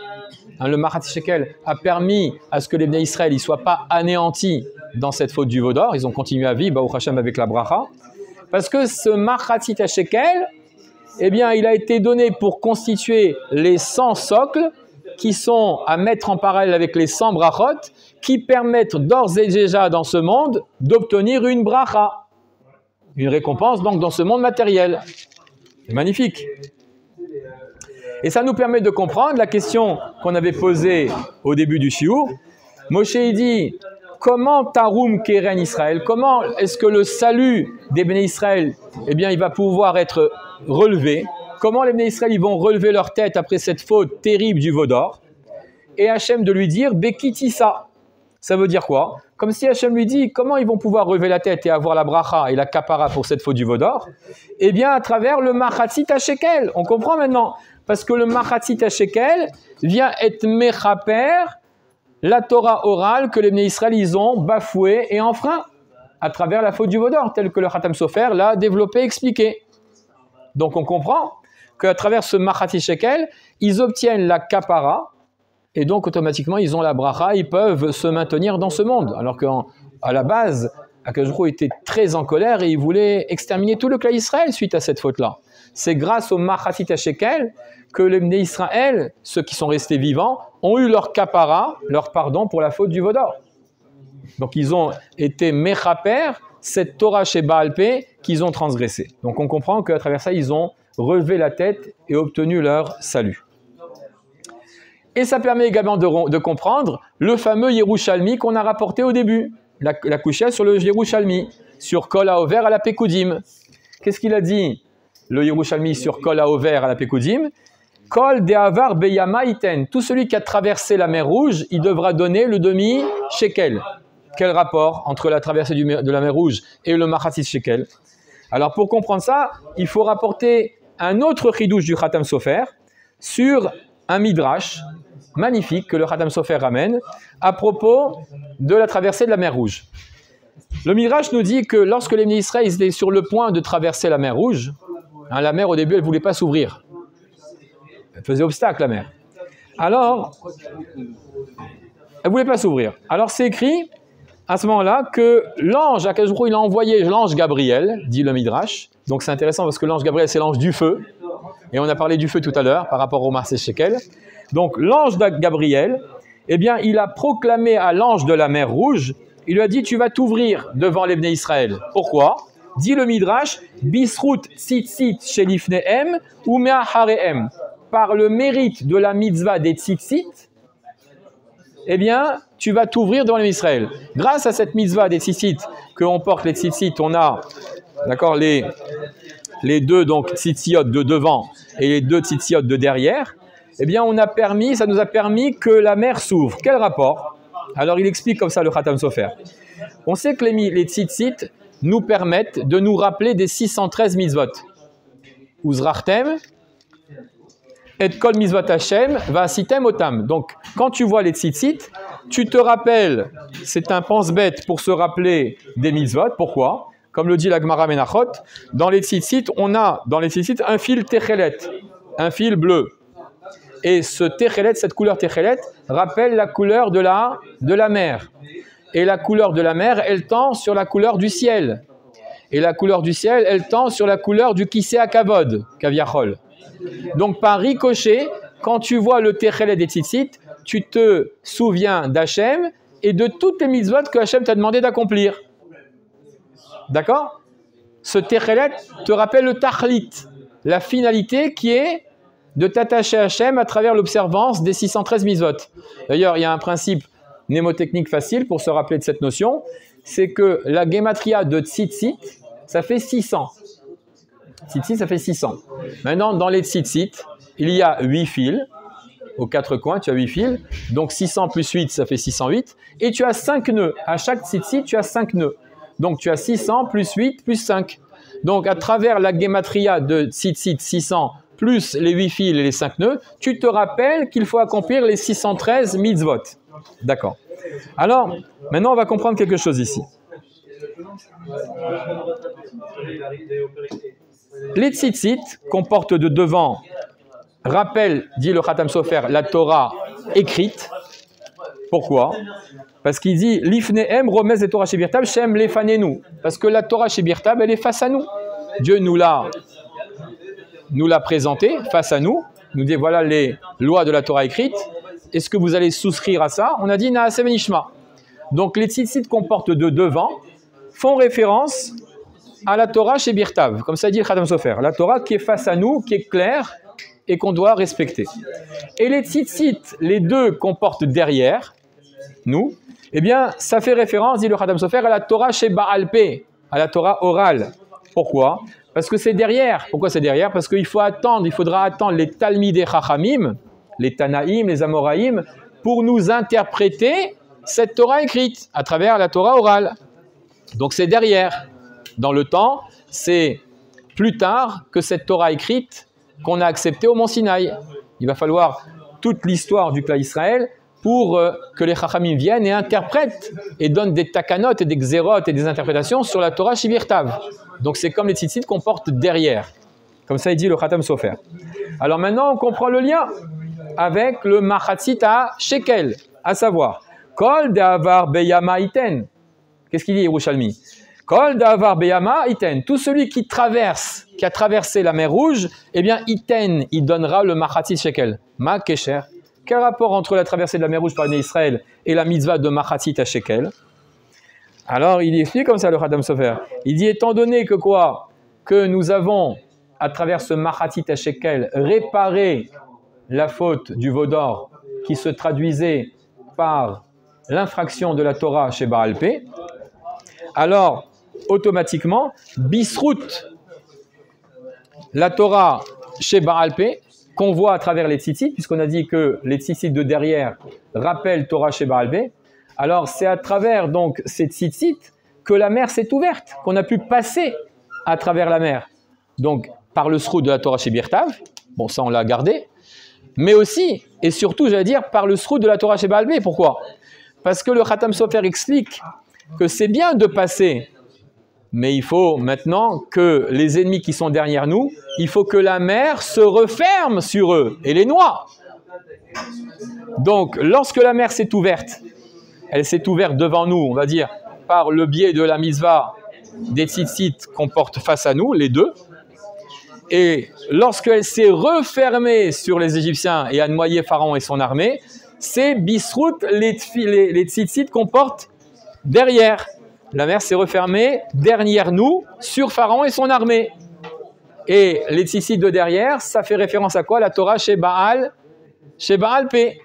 Le Machatzit HaShekel a permis à ce que les Bnei Israël ne soient pas anéantis dans cette faute du veau d'or. Ils ont continué à vivre, Baruch Hashem, avec la bracha. Parce que ce Machatzit HaShekel, eh bien, il a été donné pour constituer les 100 socles qui sont à mettre en parallèle avec les 100 brachot qui permettent d'ores et déjà dans ce monde d'obtenir une bracha. Une récompense donc dans ce monde matériel. C'est magnifique. Et ça nous permet de comprendre la question qu'on avait posée au début du shiur. Moshe dit, comment Tarum Keren Israël, comment est-ce que le salut des Béné Israël, eh bien, il va pouvoir être relevé? Comment les Béné Israël ils vont relever leur tête après cette faute terrible du veau d'or? Et Hachem de lui dire, Bekitissa. Ça veut dire quoi? Comme si Hachem lui dit, comment ils vont pouvoir relever la tête et avoir la bracha et la kapara pour cette faute du veau d'or? Eh bien, à travers le Machatzit HaShekel. On comprend maintenant. Parce que le Machatzit HaShekel vient être mechaper la Torah orale que les Bnei Israël ils ont bafouée et enfreint à travers la faute du veau d'or, tel que le Khatam Sofer l'a développé, expliqué. Donc on comprend qu'à travers ce Machatzit HaShekel, ils obtiennent la kapara et donc automatiquement ils ont la bracha, ils peuvent se maintenir dans ce monde. Alors qu'à la base, Akadosh Baruch Hu était très en colère et il voulait exterminer tout le clan Israël suite à cette faute-là. C'est grâce au Machatzit HaShekel que les Bnei Israël, ceux qui sont restés vivants, ont eu leur kapara, leur pardon pour la faute du veau d'or. Donc ils ont été mechaper cette Torah chez Baal Pé qu'ils ont transgressée. Donc on comprend qu'à travers ça, ils ont relevé la tête et obtenu leur salut. Et ça permet également de comprendre le fameux Yerushalmi qu'on a rapporté au début, la couchette sur le Yerushalmi, sur Kol HaOver à la Pekoudim. Qu'est-ce qu'il a dit, le Yerushalmi, sur Kol HaOver à la Pekoudim? Kol de'avar beyama iten. Tout celui qui a traversé la mer Rouge, il devra donner le demi-shekel. Quel rapport entre la traversée de la mer Rouge et le Machatzit Shekel? Alors pour comprendre ça, il faut rapporter un autre chidouche du Khatam Sofer sur un midrash magnifique que le Khatam Sofer ramène à propos de la traversée de la mer Rouge. Le midrash nous dit que lorsque les Bnei Israël étaient sur le point de traverser la mer Rouge, la mer au début elle ne voulait pas s'ouvrir. Elle faisait obstacle, la mer. Alors, elle ne voulait pas s'ouvrir. Alors c'est écrit à ce moment-là que l'ange, Akadosh Baruch Hu, il a envoyé l'ange Gabriel, dit le Midrash. Donc c'est intéressant parce que l'ange Gabriel, c'est l'ange du feu. Et on a parlé du feu tout à l'heure par rapport au Maaseh Shekel. Donc l'ange Gabriel, eh bien, il a proclamé à l'ange de la mer Rouge, il lui a dit, tu vas t'ouvrir devant les Bnei Israël. Pourquoi? Dit le Midrash, Bisrout tzitzit shelifnehem ou me'acharehem. Par le mérite de la mitzvah des tzitzit, eh bien, tu vas t'ouvrir devant les Israël. Grâce à cette mitzvah des tzitzit, qu'on porte les tzitzit, on a, d'accord, les deux donc tzitziot de devant et les deux tzitziot de derrière, eh bien, ça nous a permis que la mer s'ouvre. Quel rapport? Alors, il explique comme ça le Khatam Sofer. On sait que les tzitzit nous permettent de nous rappeler des 613 mitzvot. Uzrachtem, et kol mitzvot Hashem, va'asitem otam. Donc, quand tu vois les tzitzit, tu te rappelles, c'est un pense-bête pour se rappeler des mitzvot. Pourquoi? Comme le dit la Gemara Menachot, dans les tzitzit, on a dans les tzitzit un fil techelet, un fil bleu. Et ce techelet, cette couleur techelet, rappelle la couleur de la mer. Et la couleur de la mer, elle tend sur la couleur du ciel. Et la couleur du ciel, elle tend sur la couleur du kiseh hakavod, kaviachol. Donc par ricochet, quand tu vois le techelet des tzitzit, tu te souviens d'Hachem et de toutes les mitzvot que Hachem t'a demandé d'accomplir. D'accord? Ce techelet te rappelle le tachlit, la finalité qui est de t'attacher à Hachem à travers l'observance des 613 mitzvot. D'ailleurs, il y a un principe mnémotechnique facile pour se rappeler de cette notion, c'est que la gematria de tzitzit, ça fait 600. Tzitzit, ça fait 600. Maintenant, dans les tzitzit, il y a 8 fils. Aux 4 coins, tu as 8 fils. Donc 600 plus 8, ça fait 608. Et tu as 5 nœuds. À chaque tzitzit, tu as 5 nœuds. Donc tu as 600 plus 8 plus 5. Donc à travers la gematria de tzitzit 600 plus les 8 fils et les 5 nœuds, tu te rappelles qu'il faut accomplir les 613 mitzvot. D'accord. Alors, maintenant, on va comprendre quelque chose ici. Les tzitzit qu'on porte de devant rappellent, dit le Khatam Sofer, la Torah écrite. Pourquoi? Parce qu'il dit Lifnehem remez et Torah shebirtab shem lefanenu. Parce que la Torah shebirtab, elle est face à nous. Dieu nous l'a présentée face à nous. Nous dit voilà les lois de la Torah écrite. Est-ce que vous allez souscrire à ça? On a dit Naaseh Venishma. Donc les tzitzit qu'on porte de devant font référence à la Torah chez Birtav, comme ça dit le Khatam Sofer. La Torah qui est face à nous, qui est claire et qu'on doit respecter. Et les tzitzit, les deux qu'on porte derrière nous, eh bien ça fait référence, dit le Khatam Sofer, à la Torah chez Baal Peh, à la Torah orale. Pourquoi? Parce que c'est derrière. Pourquoi c'est derrière? Parce qu'il faudra attendre les Talmidei Chachamim, les Tanaïm, les Amoraïm, pour nous interpréter cette Torah écrite à travers la Torah orale. Donc c'est derrière. Dans le temps, c'est plus tard que cette Torah écrite qu'on a acceptée au Mont Sinaï. Il va falloir toute l'histoire du clan Israël pour que les Chachamim viennent et interprètent et donnent des takanot et des xérot et des interprétations sur la Torah Shibirtav. Donc c'est comme les tzitzit qu'on porte derrière. Comme ça il dit le Khatam Sofer. Alors maintenant on comprend le lien avec le Machatzit à Shekel, à savoir Kol De'avar Beyama Iten. Qu'est-ce qu'il dit Yerushalmi? Kol De'avar Beyama Iten. Tout celui qui a traversé la mer Rouge, eh bien Iten, il donnera le Machatzit Shekel. Ma Kesher. Quel rapport entre la traversée de la mer Rouge par Israël et la mitzvah de Machatzit à Shekel? Alors il explique comme ça le Khatam Sofer. Il dit étant donné que quoi? Que nous avons à travers ce Machatzit à Shekel réparé la faute du veau d'or qui se traduisait par l'infraction de la Torah chez Baal Peh, alors automatiquement, Bisrout, la Torah chez Baal Peh, qu'on voit à travers les tzitzit, puisqu'on a dit que les tzitzit de derrière rappellent Torah chez Baal Peh, alors c'est à travers donc ces tzitzit que la mer s'est ouverte, qu'on a pu passer à travers la mer. Donc par le sroud de la Torah chez Birtav, bon ça on l'a gardé, mais aussi, et surtout, j'allais dire, par le sroud de la Torah chez Baal Peh. Pourquoi? Parce que le Khatam Sofer explique que c'est bien de passer, mais il faut maintenant que les ennemis qui sont derrière nous, il faut que la mer se referme sur eux et les noie. Donc, lorsque la mer s'est ouverte elle s'est ouverte devant nous, on va dire, par le biais de la mitzvah des tzitzit qu'on porte face à nous, les deux. Et lorsqu'elle s'est refermée sur les Égyptiens et a noyé Pharaon et son armée, c'est bisrout les tzitzit qu'on porte derrière. La mer s'est refermée derrière nous sur Pharaon et son armée. Et les tzitzit de derrière, ça fait référence à quoi? La Torah chez Baal P.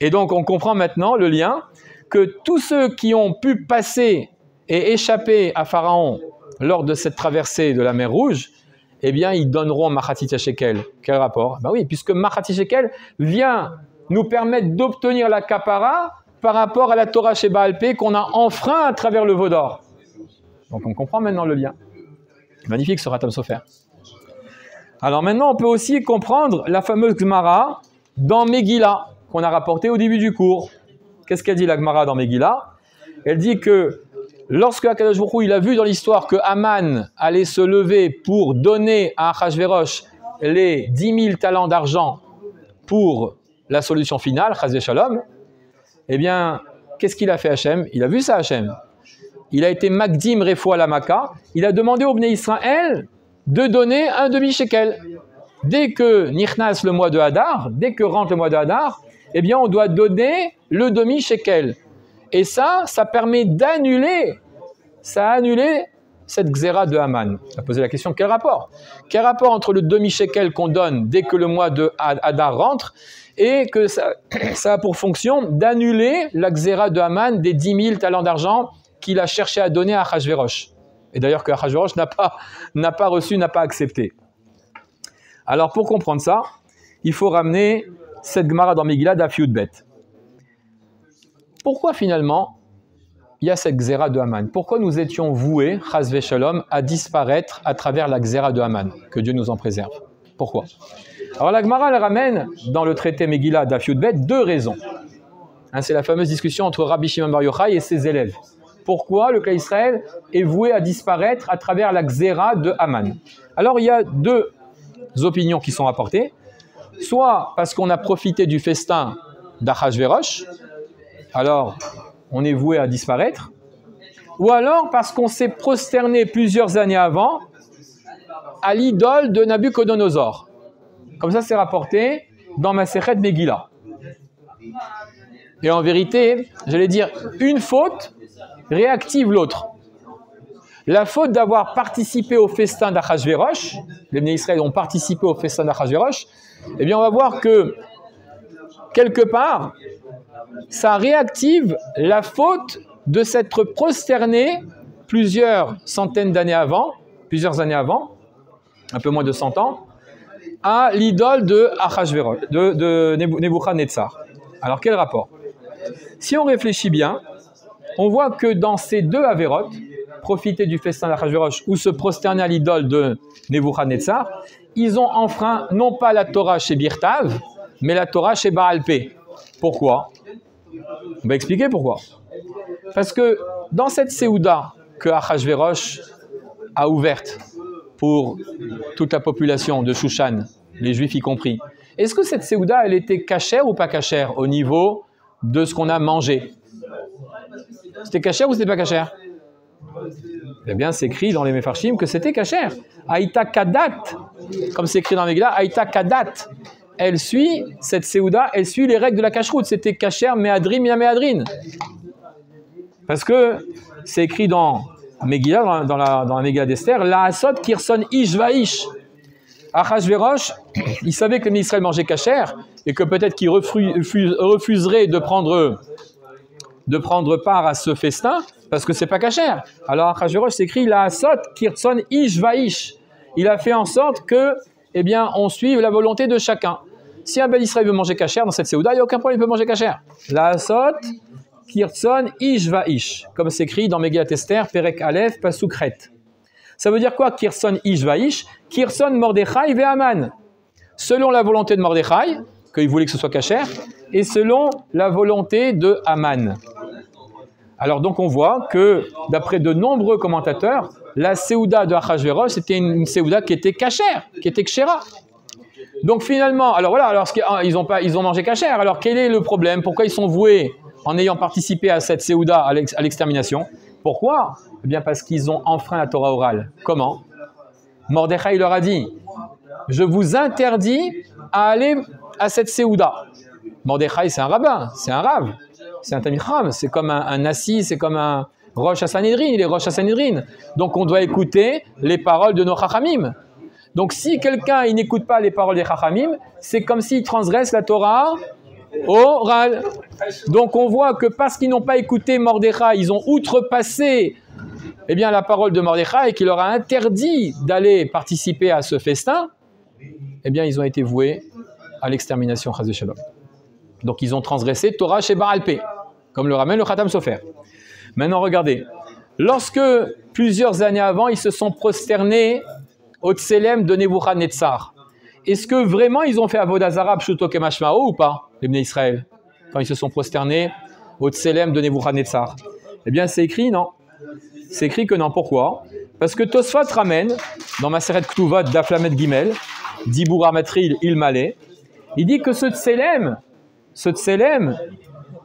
Et donc on comprend maintenant le lien que tous ceux qui ont pu passer et échapper à Pharaon lors de cette traversée de la mer Rouge, eh bien, ils donneront Machatit Shekel. Quel rapport? Ben oui, puisque Machatit Shekel vient nous permettre d'obtenir la Kapara par rapport à la Torah chez Baal P qu'on a enfreint à travers le veau d'or. Donc, on comprend maintenant le lien. Magnifique ce Ratam Sofer. Alors maintenant, on peut aussi comprendre la fameuse Gemara dans Megillah, qu'on a rapportée au début du cours. Qu'est-ce qu'elle dit la Gemara dans Megillah? Elle dit que lorsque Akadosh Baruch Hu, il a vu dans l'histoire que Haman allait se lever pour donner à Achashverosh les 10 000 talents d'argent pour la solution finale, Chas Shalom, eh bien, qu'est-ce qu'il a fait Hachem? Il a vu ça Hachem. Il a été Magdim Refoua Lamaka. Il a demandé au Bnei Israël de donner un demi-shekel. Dès que Nichnas le mois de Hadar, dès que rentre le mois de Hadar, eh bien, on doit donner le demi-shekel. Et ça permet d'annuler, ça a annulé cette xéra de Haman. On a posé la question, quel rapport? Quel rapport entre le demi-shekel qu'on donne dès que le mois de Hadar rentre et que ça a pour fonction d'annuler la xéra de Haman des 10 000 talents d'argent qu'il a cherché à donner à Achashverosh. Et d'ailleurs que Achashverosh n'a pas reçu, n'a pas accepté. Alors pour comprendre ça, il faut ramener cette Gemara dans Megillah d'Af Yud Bet. Pourquoi finalement il y a cette xéra de Haman? Pourquoi nous étions voués, Chas v'Shalom, à disparaître à travers la xéra de Haman? Que Dieu nous en préserve. Pourquoi? Alors la Gemara elle ramène dans le traité Megillah d'Af Yud Bet deux raisons. C'est la fameuse discussion entre Rabbi Shimon Bar Yochai et ses élèves. Pourquoi le Klal Israël est voué à disparaître à travers la xéra de Haman? Alors il y a deux opinions qui sont apportées. Soit parce qu'on a profité du festin d'Achashverosh, alors on est voué à disparaître, ou alors parce qu'on s'est prosterné plusieurs années avant à l'idole de Nabuchodonosor. Comme ça, c'est rapporté dans Masechet Megillah. Et en vérité, j'allais dire, une faute réactive l'autre. La faute d'avoir participé au festin d'Achashverosh, les Bnei Israël ont participé au festin d'Achashverosh, eh bien on va voir que, quelque part, ça réactive la faute de s'être prosterné plusieurs centaines d'années avant, plusieurs années avant, un peu moins de 100 ans, à l'idole de Achashverosh, de Nebuchadnezzar. Alors quel rapport? Si on réfléchit bien, on voit que dans ces deux avérotes, profiter du festin d'Achashverosh ou se prosterner à l'idole de Nebuchadnezzar, ils ont enfreint non pas la Torah chez Birtav, mais la Torah chez Baal P. Pourquoi? On va expliquer pourquoi. Parce que dans cette Séouda que Achashverosh a ouverte pour toute la population de Shushan, les Juifs y compris, est-ce que cette Séouda, elle était cachère ou pas cachère au niveau de ce qu'on a mangé? C'était cachère ou c'était pas cachère? Eh bien, c'est écrit dans les Mefarshim que c'était cachère. Aïta Kadat, comme c'est écrit dans Megillah, Aïta Kadat. Elle suit, cette Séouda, elle suit les règles de la cacheroute. C'était cachère, méadrin, mia méadrin. Parce que c'est écrit dans Megillah, dans la Megillah d'Esther, la Asot Kirson Ish Vaish. Achashverosh, il savait que les Israël mangeaient cachère et que peut-être qu'il refuserait de prendre part à ce festin parce que c'est pas cachère. Alors Achashverosh s'écrit la Asot Kirson Ish Vaish. Il a fait en sorte que, eh bien, on suive la volonté de chacun. Si un bel Israël veut manger cachère dans cette Séouda, il n'y a aucun problème, il peut manger cachère. La Asot Kirson Ish Vaish, comme c'est écrit dans Megillat Esther, Perek Aleph, Pasukret. Ça veut dire quoi, Kirson Ish Vaish? Kirson Mordechai ve Haman. Selon la volonté de Mordechai, qu'il voulait que ce soit cachère, et selon la volonté de Haman. Alors donc on voit que, d'après de nombreux commentateurs, la Séouda de Achashverosh, c'était une Séouda qui était cachère, qui était kshera. Donc finalement, alors voilà, ils ont mangé cachère, alors quel est le problème? Pourquoi ils sont voués en ayant participé à cette Séouda, à l'extermination. Pourquoi? Eh bien parce qu'ils ont enfreint la Torah orale. Comment? Mordechai leur a dit, je vous interdis à aller à cette Séouda. Mordechai, c'est un rabbin, c'est un rave, c'est un Talmid Chacham, c'est comme un Nassi, c'est comme un Rosh HaSanhedrin, il est Rosh HaSanhedrin. Donc on doit écouter les paroles de nos Chachamim. Donc si quelqu'un il n'écoute pas les paroles des Chachamim, c'est comme s'il transgresse la Torah orale. Donc on voit que parce qu'ils n'ont pas écouté Mordechai, ils ont outrepassé la parole de Mordechai qui leur a interdit d'aller participer à ce festin. Ils ont été voués à l'extermination, chas v'shalom. Donc ils ont transgressé Torah chez Baal Pé, comme le ramène le Khatam Sofer. Maintenant regardez, lorsque plusieurs années avant, ils se sont prosternés au Tselem de Nebuchadnezzar, est-ce que vraiment ils ont fait Avodah Zara Pshuto Kemashmao ou pas, les Bnei Israël, quand ils se sont prosternés au Tselem de Nebuchadnezzar? C'est écrit non. C'est écrit que non. Pourquoi? Parce que Tosfot ramène, dans Maseret Ktuvot d'Aflamet Gimel, Dibur Amatril Ilmalé, il dit que ce Tselem,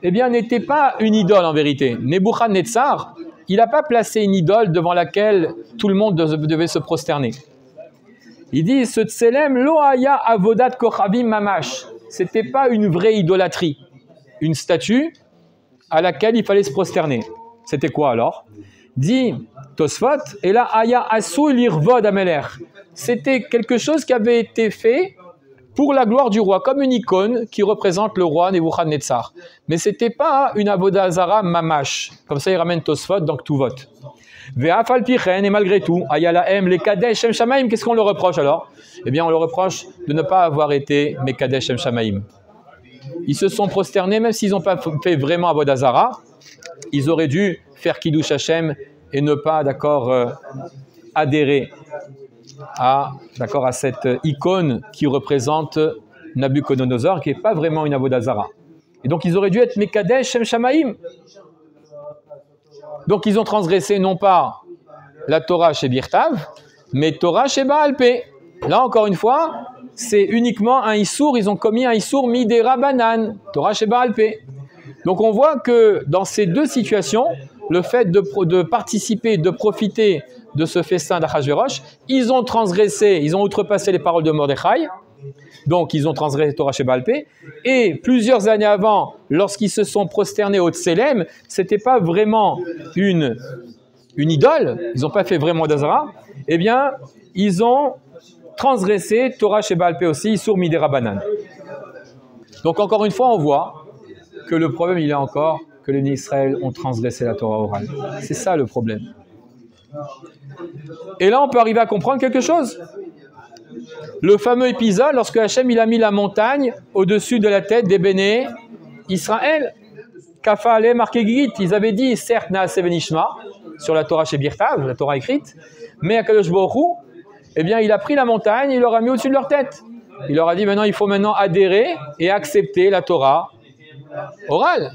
n'était pas une idole en vérité. Nebuchadnezzar, il n'a pas placé une idole devant laquelle tout le monde devait se prosterner. Il dit, ce Tselem, lo haya avodat kochavim mamash. C'était pas une vraie idolâtrie, une statue à laquelle il fallait se prosterner. C'était quoi alors? Dit Tosfot, et là, haya asu lirvod ameler. C'était quelque chose qui avait été fait pour la gloire du roi, comme une icône qui représente le roi Nebuchadnezzar. Mais ce n'était pas une avodah zara mamash. Comme ça, il ramène Tosfot dans Ktuvot. Ve'afal pichen, et malgré tout, ayalahem, les kadesh shem shamaim, qu'est-ce qu'on leur reproche alors? On leur reproche de ne pas avoir été mekadesh shem shamaim. Ils se sont prosternés, même s'ils n'ont pas fait vraiment avodah zara, ils auraient dû faire kiddush Hashem et ne pas, adhérer à cette icône qui représente Nabucodonosor, qui n'est pas vraiment une avodah zara. Et donc ils auraient dû être mekadesh shem shamaim. Donc ils ont transgressé non pas la Torah chez Birtav, mais Torah chez Baal Pé. Là encore une fois, c'est uniquement un issour, ils ont commis un issour midera banan, Torah chez Baal Pé. Donc on voit que dans ces deux situations, le fait de participer, de profiter de ce festin d'Achashverosh, ils ont transgressé, ils ont outrepassé les paroles de Mordechai, donc ils ont transgressé Torah chez Baal Pé, et plusieurs années avant, lorsqu'ils se sont prosternés au Tselem, ce n'était pas vraiment une idole, ils n'ont pas fait vraiment d'Azara, ils ont transgressé Torah chez Baal Pé aussi, Issour Midera Banan. Donc encore une fois, on voit que le problème, il est encore que les Israël ont transgressé la Torah orale. C'est ça le problème. Et là, on peut arriver à comprendre quelque chose. Le fameux épisode, lorsque Hachem il a mis la montagne au-dessus de la tête des Béné Israël, Kafale marqué Gigit, ils avaient dit, certes, Naase Benishma, sur la Torah chez Birtav, la Torah écrite, mais à Kadosh Baruch Hu, il a pris la montagne, il leur a mis au-dessus de leur tête. Il leur a dit, il faut adhérer et accepter la Torah orale.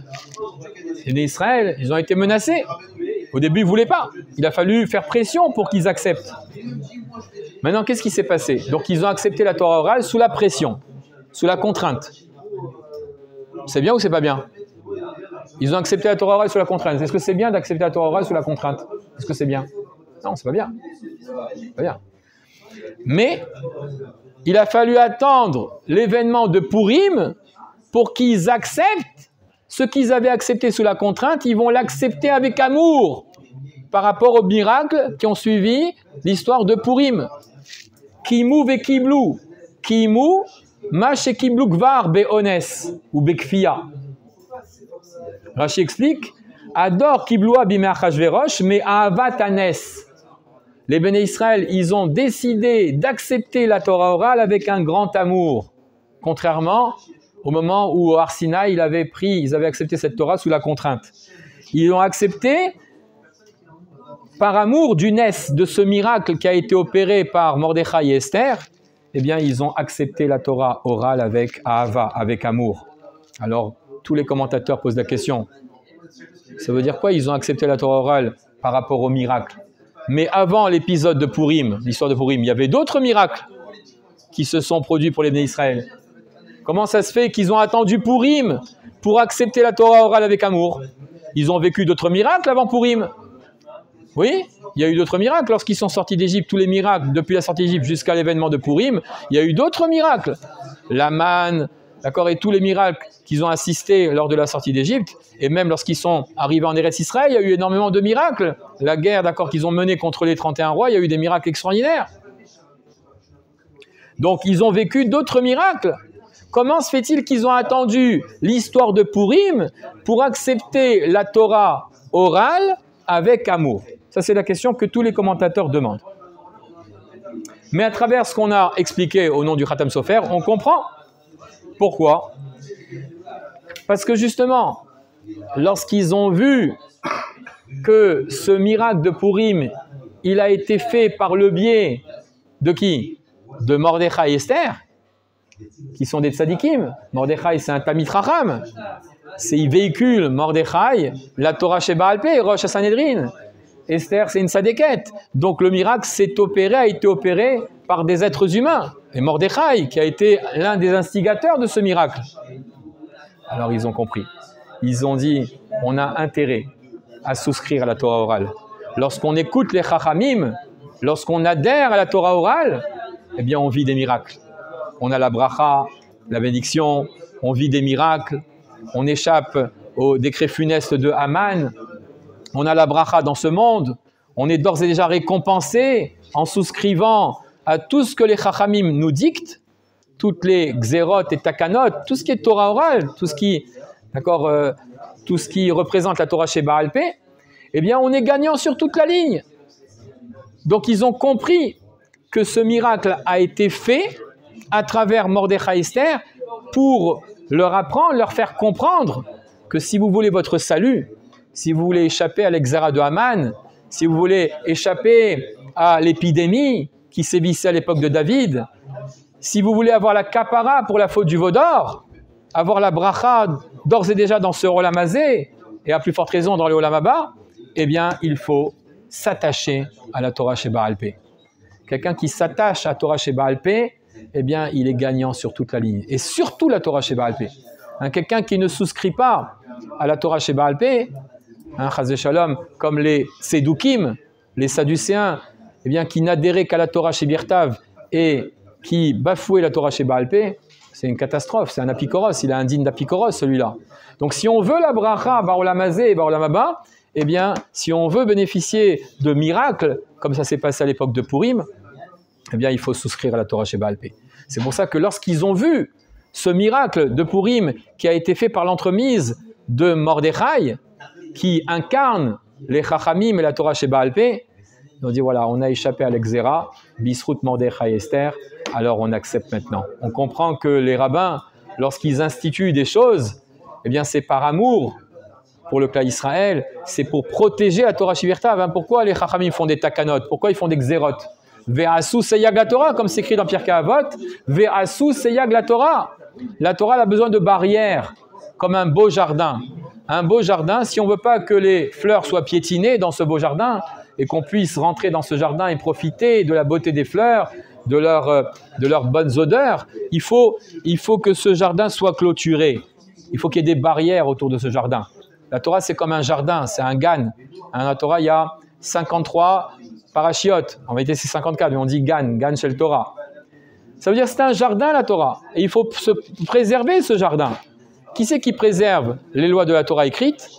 Les Israël, ils ont été menacés. Au début, ils ne voulaient pas. Il a fallu faire pression pour qu'ils acceptent. Maintenant, qu'est-ce qui s'est passé? Donc, ils ont accepté la Torah orale sous la pression, sous la contrainte. C'est bien ou c'est pas bien? Ils ont accepté la Torah orale sous la contrainte. Est-ce que c'est bien d'accepter la Torah orale sous la contrainte? Est-ce que c'est bien? Non, c'est pas bien. C'est pas bien. Mais, il a fallu attendre l'événement de Purim pour qu'ils acceptent ce qu'ils avaient accepté sous la contrainte, ils vont l'accepter avec amour par rapport aux miracles qui ont suivi l'histoire de Purim. Kimu ve kiblu. Kimu, ma she kiblu gvar be'ones ou bekfia. Rashi explique, adore kibloua bimei Achashverosh, mais ahavat anes. Les Béné Israël, ils ont décidé d'accepter la Torah orale avec un grand amour, contrairement au moment où Har Sinaï, ils avaient accepté cette Torah sous la contrainte. Ils l'ont accepté par amour du Nes, de ce miracle qui a été opéré par Mordechai et Esther. Ils ont accepté la Torah orale avec Ahava, avec amour. Alors, tous les commentateurs posent la question. Ça veut dire quoi? Ils ont accepté la Torah orale par rapport au miracle. Mais avant l'épisode de Purim, l'histoire de Purim, il y avait d'autres miracles qui se sont produits pour les Béné Israël. Comment ça se fait qu'ils ont attendu Pourim pour accepter la Torah orale avec amour? Ils ont vécu d'autres miracles avant Pourim. Oui, il y a eu d'autres miracles. Lorsqu'ils sont sortis d'Égypte, tous les miracles, depuis la sortie d'Égypte jusqu'à l'événement de Pourim, il y a eu d'autres miracles. La manne, d'accord, et tous les miracles qu'ils ont assistés lors de la sortie d'Égypte, et même lorsqu'ils sont arrivés en Eretz Israël, il y a eu énormément de miracles. La guerre, d'accord, qu'ils ont menée contre les 31 rois, il y a eu des miracles extraordinaires. Donc, ils ont vécu d'autres miracles. Comment se fait-il qu'ils ont attendu l'histoire de Pourim pour accepter la Torah orale avec amour? Ça, c'est la question que tous les commentateurs demandent. Mais à travers ce qu'on a expliqué au nom du Khatam Sofer, on comprend. Pourquoi? Parce que justement, lorsqu'ils ont vu que ce miracle de Pourim, il a été fait par le biais de qui? De Mordechai et Esther, qui sont des tzadikim. Mordechai, c'est un Talmid Chacham. Il véhicule, Mordechai, la Torah chez Baal Pé, Rosh HaSanhedrin. Esther, c'est une sadéquette. Donc le miracle a été opéré par des êtres humains. Et Mordechai, qui a été l'un des instigateurs de ce miracle. Alors ils ont compris. Ils ont dit, on a intérêt à souscrire à la Torah orale. Lorsqu'on écoute les Chachamim, lorsqu'on adhère à la Torah orale, eh bien on vit des miracles. On a la bracha, la bénédiction, on vit des miracles, on échappe au décret funeste de Haman, on a la bracha dans ce monde, on est d'ores et déjà récompensé en souscrivant à tout ce que les Chachamim nous dictent, toutes les xérot et takanot, tout ce qui est Torah orale, tout ce qui représente la Torah chez Baal Pé, eh bien on est gagnant sur toute la ligne. Donc ils ont compris que ce miracle a été fait à travers Mordechai et Esther pour leur apprendre, leur faire comprendre que si vous voulez votre salut, si vous voulez échapper à l'exara de Haman, si vous voulez échapper à l'épidémie qui sévissait à l'époque de David, si vous voulez avoir la kapara pour la faute du veau d'or, avoir la bracha d'ores et déjà dans ce olam hazé, et à plus forte raison dans le olam haba, eh bien il faut s'attacher à la Torah chez Baal Pé. Quelqu'un qui s'attache à la Torah chez Baal Pé, eh bien il est gagnant sur toute la ligne, et surtout la Torah chez Baal Pé. Quelqu'un qui ne souscrit pas à la Torah chez Baal Pé, chas v'shalom, comme les Sédoukim, les Sadducéens, eh bien, qui n'adhéraient qu'à la Torah chez Birtav et qui bafouaient la Torah chez Baal Pé, c'est une catastrophe, c'est un apikoros, il a un digne d'apikoros celui-là. Donc si on veut la bracha, barolam hazé et barolam haba, eh bien, si on veut bénéficier de miracles, comme ça s'est passé à l'époque de Pourim, eh bien, il faut souscrire à la Torah chez Baal Pé. C'est pour ça que lorsqu'ils ont vu ce miracle de Pourim qui a été fait par l'entremise de Mordechai, qui incarne les Chachamim et la Torah chez Baal Pé, ils ont dit voilà, on a échappé à l'exéra, Bisrout Mordechai et Esther, alors on accepte maintenant. On comprend que les rabbins, lorsqu'ils instituent des choses, eh bien c'est par amour pour le clan Israël, c'est pour protéger la Torah Shivirtav. Pourquoi les Chachamim font des takanot? Pourquoi ils font des xérot? Ve'asu seyag la Torah, comme c'est écrit dans Pierre Kahavot, Ve'asu seyag la Torah. La Torah a besoin de barrières, comme un beau jardin. Un beau jardin, si on ne veut pas que les fleurs soient piétinées dans ce beau jardin et qu'on puisse rentrer dans ce jardin et profiter de la beauté des fleurs, de leurs bonnes odeurs, il faut que ce jardin soit clôturé. Il faut qu'il y ait des barrières autour de ce jardin. La Torah, c'est comme un jardin, c'est un gan. Dans la Torah, il y a 53 parachiotes. En vérité, c'est 54, mais on dit gan chez le Torah. Ça veut dire que c'est un jardin, la Torah. Et il faut se préserver ce jardin. Qui c'est qui préserve les lois de la Torah écrites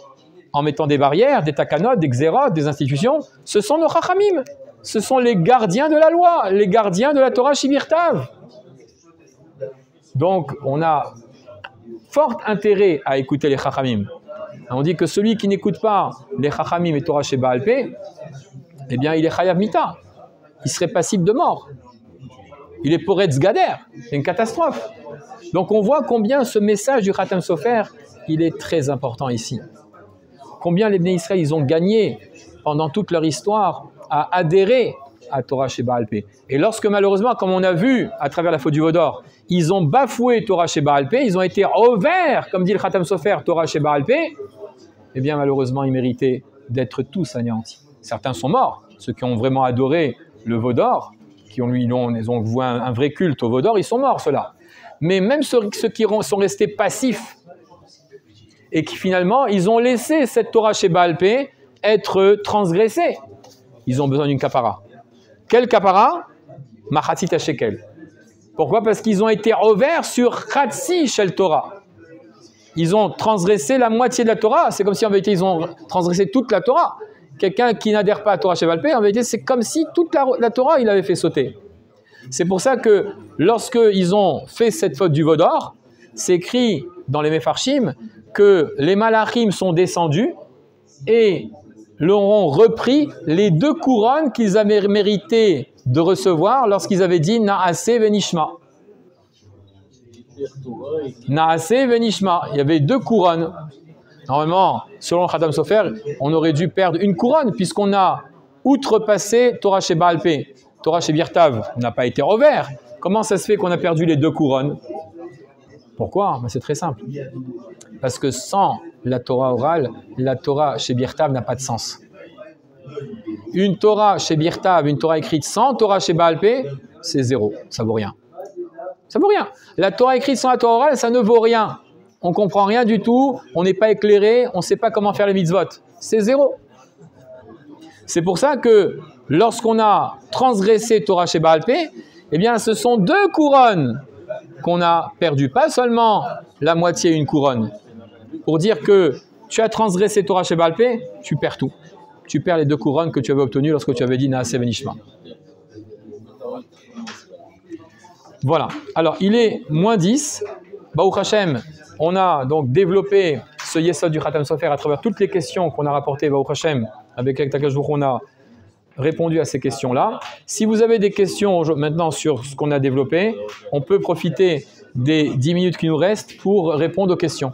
en mettant des barrières, des takanot, des xérot, des institutions? Ce sont nos chachamim. Ce sont les gardiens de la loi, les gardiens de la Torah Shivirtav. Donc, on a fort intérêt à écouter les chachamim. On dit que celui qui n'écoute pas les chachamim et Torah chez Baal Pé, eh bien, il est chayav mita. Il serait passible de mort. Il est poretz gader. C'est une catastrophe. Donc on voit combien ce message du Khatam Sofer, il est très important ici. Combien les Bnei Israël, ils ont gagné pendant toute leur histoire à adhérer à Torah chez Baal Pé. Et lorsque malheureusement, comme on a vu à travers la faute du veau d'or, ils ont bafoué Torah chez Baal Pé, ils ont été ouverts, comme dit le Khatam Sofer, Torah chez Baal Pé, eh bien malheureusement, ils méritaient d'être tous anéantis. Certains sont morts, ceux qui ont vraiment adoré le veau d'or, ils ont voué un vrai culte au veau d'or, ils sont morts ceux-là. mais même ceux qui sont restés passifs et qui finalement, ils ont laissé cette Torah chez Baal Pé être transgressée. Ils ont besoin d'une kapara. Quelle kapara? Machatzit HaShekel. Pourquoi? Parce qu'ils ont été ouverts sur Chatzi Shel Torah. Ils ont transgressé la moitié de la Torah. C'est comme si en vérité ils ont transgressé toute la Torah. Quelqu'un qui n'adhère pas à Torah chez Baal Pé, en vérité c'est comme si toute la Torah il avait fait sauter. C'est pour ça que lorsqu'ils ont fait cette faute du veau d'or, c'est écrit dans les Mefarshim que les Malachim sont descendus et leur ont repris les 2 couronnes qu'ils avaient mérité de recevoir lorsqu'ils avaient dit Naase Venishma. Naase Venishma. Il y avait 2 couronnes. Normalement, selon Khatam Sofer, on aurait dû perdre une couronne puisqu'on a outrepassé Torah chez Baal Pé. Torah chez Birtav n'a pas été ouvert. Comment ça se fait qu'on a perdu les 2 couronnes? Pourquoi? C'est très simple. Parce que sans la Torah orale, la Torah chez Birtav n'a pas de sens. Une Torah chez Birtav, une Torah écrite sans Torah chez Baal Pé, c'est 0. Ça vaut rien. Ça vaut rien. La Torah écrite sans la Torah orale, ça ne vaut rien. On ne comprend rien du tout, on n'est pas éclairé, on ne sait pas comment faire les mitzvot. C'est 0. C'est pour ça que lorsqu'on a transgressé Torah chez Baal Pé, eh bien ce sont 2 couronnes qu'on a perdues, pas seulement la moitié une couronne. Pour dire que tu as transgressé Torah chez Baal Pé, tu perds tout. Tu perds les 2 couronnes que tu avais obtenues lorsque tu avais dit Naase Venishma. Voilà. Alors, il est -10. Baruch Hashem, on a donc développé ce Yesod du Khatam Sofer à travers toutes les questions qu'on a rapportées, Baruch Hashem, avec Akadosh Baruch Hu, on a répondu à ces questions-là. Si vous avez des questions maintenant sur ce qu'on a développé, on peut profiter des 10 minutes qui nous restent pour répondre aux questions.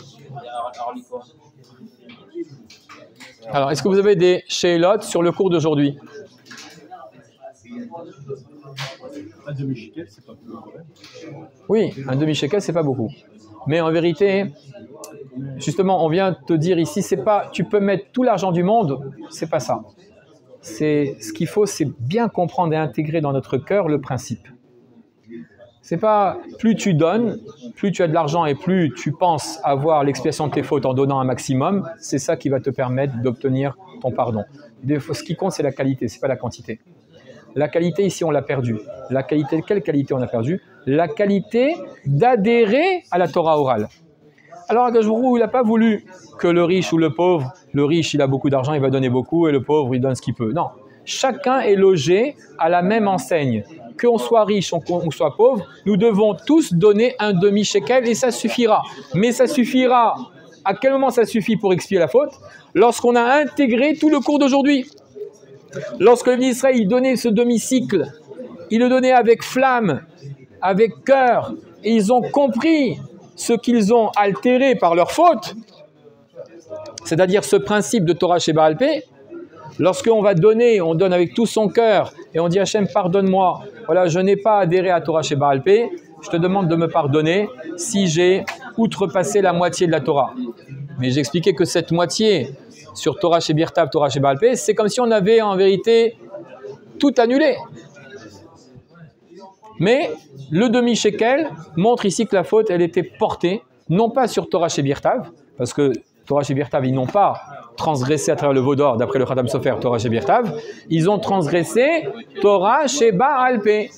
Alors, est-ce que vous avez des sheilot sur le cours d'aujourd'hui? Un demi-shekel, c'est pas beaucoup. Oui, un demi-shekel, c'est pas beaucoup. Mais en vérité, justement, on vient de te dire ici, c'est pas, tu peux mettre tout l'argent du monde, c'est pas ça. C'est ce qu'il faut, c'est bien comprendre et intégrer dans notre cœur le principe. C'est pas plus tu donnes, plus tu as de l'argent et plus tu penses avoir l'expiation de tes fautes en donnant un maximum, c'est ça qui va te permettre d'obtenir ton pardon. Ce qui compte, c'est la qualité, c'est pas la quantité. La qualité, ici, on l'a perdue. La qualité, quelle qualité on a perdue? La qualité d'adhérer à la Torah orale. Alors, Akadosh Baruch Hu, il n'a pas voulu que le riche ou le pauvre, le riche, il a beaucoup d'argent, il va donner beaucoup, et le pauvre, il donne ce qu'il peut. Non. Chacun est logé à la même enseigne. Qu'on soit riche ou qu'on soit pauvre, nous devons tous donner un demi-shekel et ça suffira. Mais ça suffira. À quel moment ça suffit pour expier la faute? Lorsqu'on a intégré tout le cours d'aujourd'hui. Lorsque le ministre Israël donnait ce demi-cycle, il le donnait avec flamme, avec cœur, et ils ont compris ce qu'ils ont altéré par leur faute, c'est-à-dire ce principe de Torah chez Baal Pé. Lorsqu'on va donner, on donne avec tout son cœur, et on dit Hachem, pardonne-moi, voilà, je n'ai pas adhéré à Torah chez Baal Pé, je te demande de me pardonner si j'ai outrepassé la moitié de la Torah. Mais j'expliquais que cette moitié, sur Torah chez Birtav, Torah chez Baal Pé, c'est comme si on avait en vérité tout annulé. Mais le demi-shekel montre ici que la faute, elle était portée, non pas sur Torah chez Birtav, parce que Torah chez Birtav, ils n'ont pas transgressé à travers le veau d'or, d'après le Khatam Sofer, Torah chez Birtav, ils ont transgressé Torah chez Baal Pé.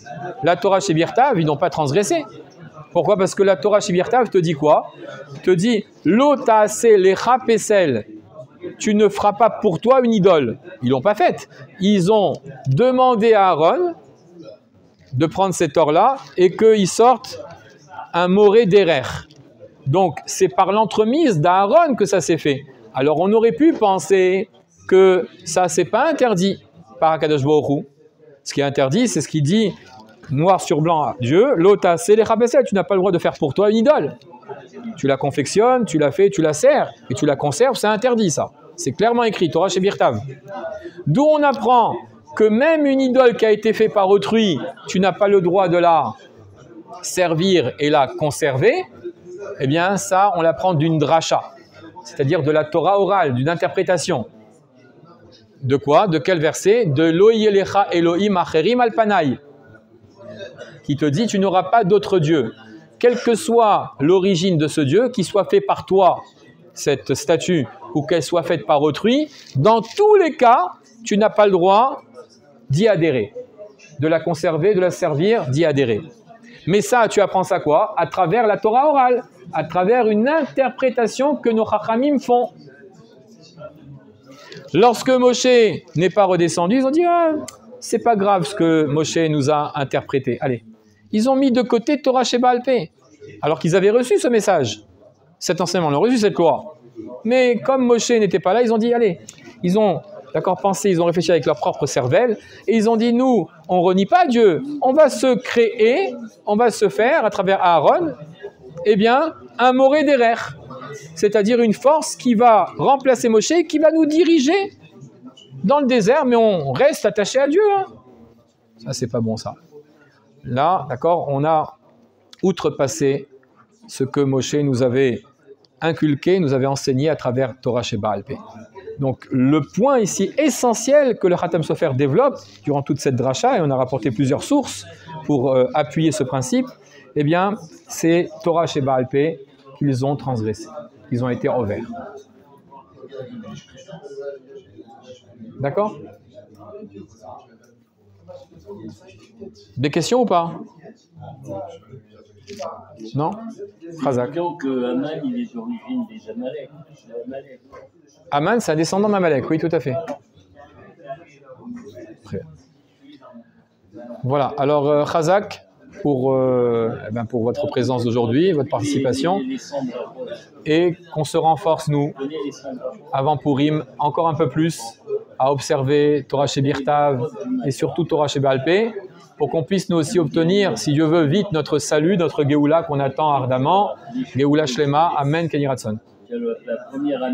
La Torah chez Birtav, ils n'ont pas transgressé. Pourquoi? Parce que la Torah chez Birtav te dit quoi? Te dit Lo ta'ase lecha pesel. Tu ne feras pas pour toi une idole. Ils ne l'ont pas faite. Ils ont demandé à Aaron de prendre cet or-là et qu'il sorte un moré d'Erer. Donc, c'est par l'entremise d'Aaron que ça s'est fait. Alors, on aurait pu penser que ça, c'est pas interdit par Akadosh Baruch Hu. Ce qui est interdit, c'est ce qui dit noir sur blanc à Dieu, l'ota, c'est les rabessels, tu n'as pas le droit de faire pour toi une idole. Tu la confectionnes, tu la fais, tu la sers et tu la conserves, c'est interdit ça. C'est clairement écrit, Torah chez Birtav. D'où on apprend que même une idole qui a été faite par autrui, tu n'as pas le droit de la servir et la conserver. Eh bien ça, on l'apprend d'une dracha, c'est-à-dire de la Torah orale, d'une interprétation. De quoi? De quel verset? De Lo yelecha Elohim acherim al panai, qui te dit tu n'auras pas d'autre Dieu. quelle que soit l'origine de ce Dieu, qu'il soit fait par toi, cette statue, ou qu'elle soit faite par autrui, dans tous les cas, tu n'as pas le droit d'y adhérer, de la conserver, de la servir, d'y adhérer. Mais ça, tu apprends ça quoi? À travers la Torah orale, à travers une interprétation que nos chachamim font. Lorsque Moshe n'est pas redescendu, ils ont dit ah, c'est pas grave ce que Moshe nous a interprété. Allez, ils ont mis de côté Torah chez Baal Pé, alors qu'ils avaient reçu ce message, cet enseignement, ils ont reçu cette loi. Mais comme Moshe n'était pas là, ils ont dit allez, ils ont pensé, ils ont réfléchi avec leur propre cervelle, et ils ont dit nous, on renie pas Dieu, on va se créer, on va se faire à travers Aaron, eh bien, un moré d'Erer, c'est-à-dire une force qui va remplacer Moshe, qui va nous diriger dans le désert, mais on reste attaché à Dieu. Hein. Ça, c'est pas bon, ça. Là, d'accord, on a outrepassé ce que Moshe nous avait inculqué, nous avait enseigné à travers Torah chez Baal Pé. Donc, le point ici essentiel que le Khatam Sofer développe durant toute cette dracha, et on a rapporté plusieurs sources pour appuyer ce principe, eh bien, c'est Torah chez Baal Pé qu'ils ont transgressé, qu'ils ont été envers. D'accord? Des questions ou pas? Non? Khazak. Donc, Aman, il est d'origine des Amalek. Aman, c'est un descendant d'Amalek, oui, tout à fait. Très bien. Voilà, alors Khazak, pour votre présence d'aujourd'hui, votre participation, et qu'on se renforce, nous, avant Purim, encore un peu plus, à observer Torah chez Birtav, et surtout Torah chez Baal Pé, pour qu'on puisse nous aussi obtenir, si Dieu veut, vite notre salut, notre Géoula qu'on attend ardemment, Géoula Shlema, Amen, Ken Yiratzon. La première année.